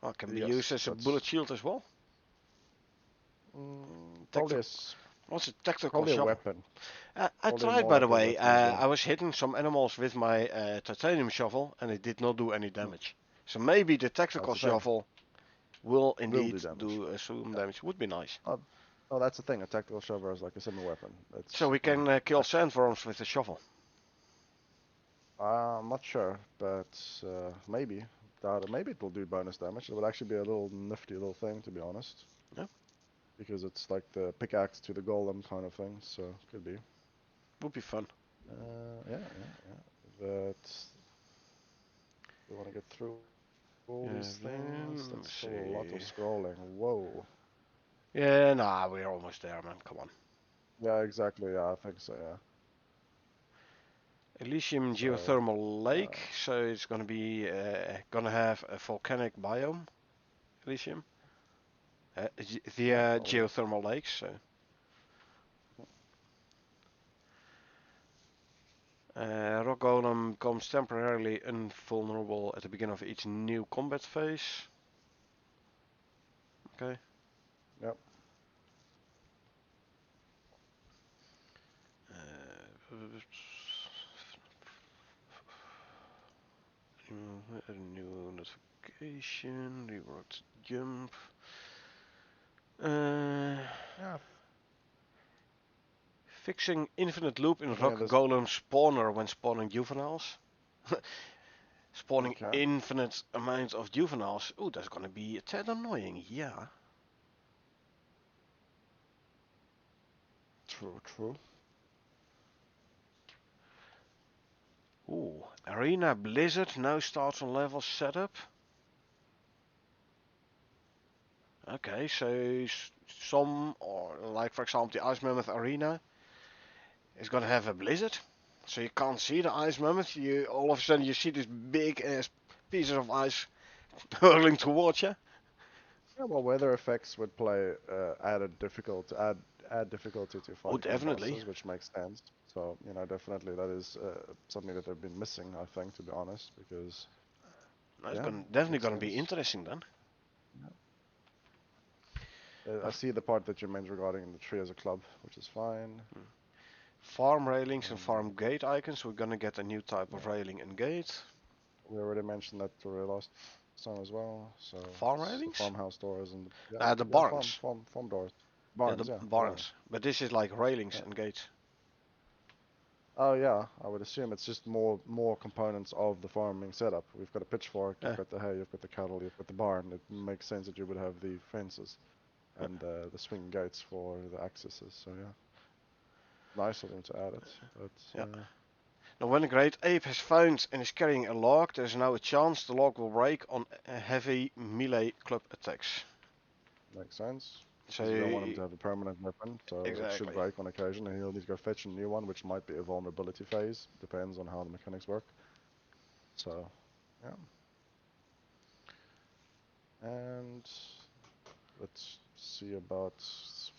Well, can be used Yes, as a bullet that's shield as well. probably Tactical. What's a tactical probably a shovel? weapon. I Probably tried, more by the like a way. weapon as well. I was hitting some animals with my titanium shovel, and it did not do any damage. So maybe the That's tactical the thing. shovel will Will indeed do damage. do some Yeah. damage. Would be nice. Oh, that's the thing. A tactical shovel is like a semi-weapon. So It's we can kill sandworms with the shovel. I'm not sure, but maybe. Doubt it. Maybe it will do bonus damage. It would actually be a little nifty little thing, to be honest, Yeah, because it's like the pickaxe to the golem kind of thing. So could be. would be fun. Yeah, yeah, yeah. But we want to get through all these things. Then That's let's still a lot see. of scrolling. Whoa. Yeah, nah, we're almost there, man. Come on. Yeah, exactly. Yeah, I think so. Yeah. Elysium So, geothermal lake. uh, So it's gonna have a volcanic biome. Elysium. The yeah, I would. geothermal lakes. So. Rock Golem becomes temporarily invulnerable at the beginning of each new combat phase. Okay. Yep. Uh, a new notification, reworked jump. Uh, Yeah. Fixing infinite loop in Yeah. Rock This. Golem spawner when spawning juveniles. Spawning Okay. infinite amounts of juveniles. Oh, that's gonna be a tad annoying, yeah. True. True. Ooh, Arena Blizzard now starts on level setup. Okay, so some, or like for example the Ice Mammoth Arena is gonna have a blizzard, so you can't see the Ice Mammoth. You all of a sudden you see this big ass pieces of ice hurling towards you. Yeah, well, weather effects would play add difficulty to Oh, fighting the definitely. bosses, which makes sense. So definitely that is something that they've been missing, I think, to be honest, because That's yeah, definitely makes gonna be sense. interesting then. I see the part that you mentioned regarding the tree as a club, which is fine. Farm railings and Um, farm gate icons. We're gonna get a new type of yeah, railing and gate. we already mentioned that already last time as well. So Farm it's the railings? farmhouse doors and The yeah, farm barns. farm farm doors, Yeah, the barns. Yeah, barns. barns. But this is like railings Yeah. and gates. Oh yeah, I would assume it's just more components of the farming setup. We've got a pitchfork, you've Yeah. got the hay, you've got the cattle, you've got the barn. It makes sense that you would have the fences and the swing gates for the accesses. So yeah, nice of them to add it. But Yeah. Now, when a great ape has found and is carrying a log, there is now a chance the log will break on heavy melee club attacks. makes sense So, because you don't want him to have a permanent weapon, so it should exactly. break on occasion, and he'll need to go fetch a new one, which might be a vulnerability phase. Depends on how the mechanics work. So yeah, and let's see about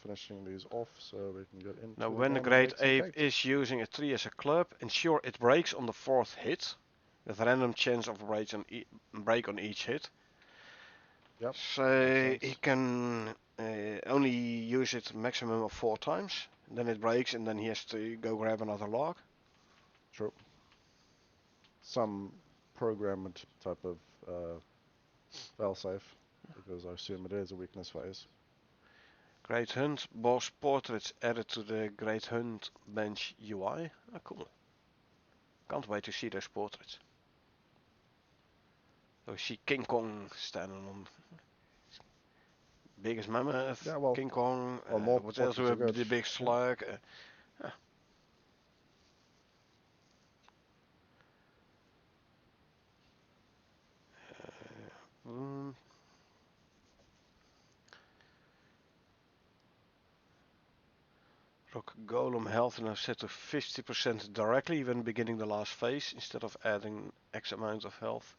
finishing these off so we can get Now, into the when the game and great make some ape cakes. is using a tree as a club, ensure it breaks on the fourth hit, with a random chance of break on each hit. Yep, makes So he sense. can only use it maximum of 4 times. Then it breaks, and then he has to go grab another log. True. Some programmed type of failsafe. because I assume it is a weakness phase. Great Hunt boss portraits added to the Great Hunt bench UI. Ah, cool. Can't wait to see those portraits. So we see King Kong standing on biggest mammoth, Yeah, well, King Kong, more what else? portraits are good. The big Yeah, slug. Ah, mm, Rock Golem health now set to 50% directly when beginning the last phase instead of adding X amount of health.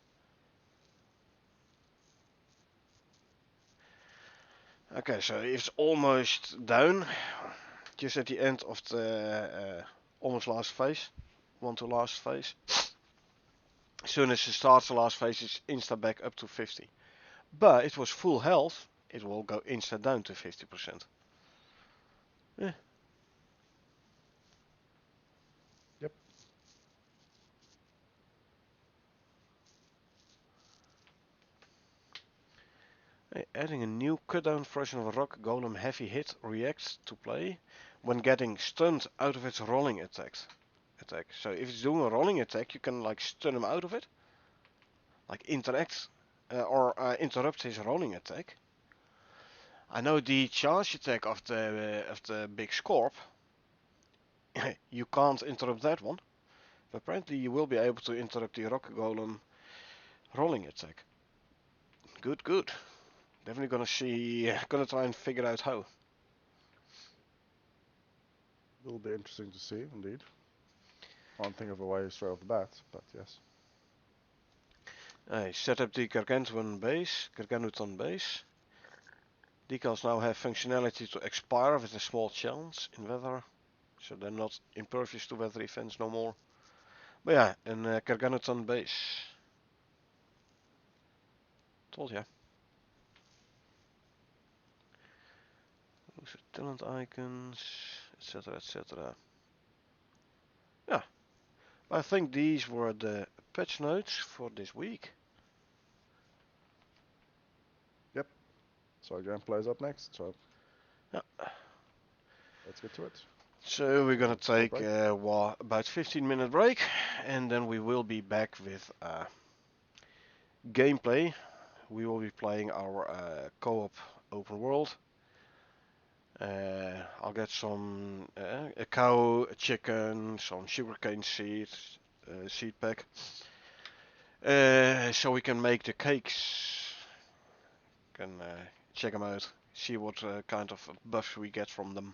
Okay, so it's almost down, just at the end of the almost last phase, one to last phase. As soon as it starts the last phase, it's insta back up to 50. But it was full health, it will go insta down to 50%. Yeah. yep. Hey, adding a new cut-down version of Rock Golem Heavy Hit reacts to play when getting stunned out of its rolling attack. So if it's doing a rolling attack, you can like stun him out of it, like interact or interrupt his rolling attack. I know the charge attack of the big Scorp. You can't interrupt that one, but apparently you will be able to interrupt the Rock Golem rolling attack. Good, good. Definitely gonna see, gonna try and figure out how. Will be interesting to see, indeed. Can't think of a way straight off the bat, but yes. I set up the Gargantuan base. Decals now have functionality to expire with a small chance in weather, so they're not impervious to weather events no more. But yeah, an Gargantuan base. Told ya. Those are talent icons, etc, etc. Yeah, I think these were the patch notes for this week. Yep. So gameplay's up next, so Yeah. let's get to it. So we're gonna Short take break. about 15-minute break, and then we will be back with gameplay. We will be playing our co-op open world. I'll get some a cow, a chicken, some sugarcane seeds, seed pack, so we can make the cakes. Can check them out, see what kind of buffs we get from them.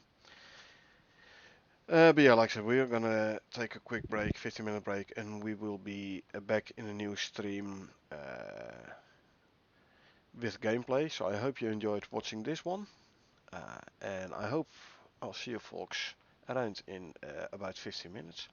But yeah, like I said, we are gonna take a quick break, 15-minute break, and we will be back in a new stream with gameplay. So I hope you enjoyed watching this one, and I hope I'll see you folks around in about 15 minutes.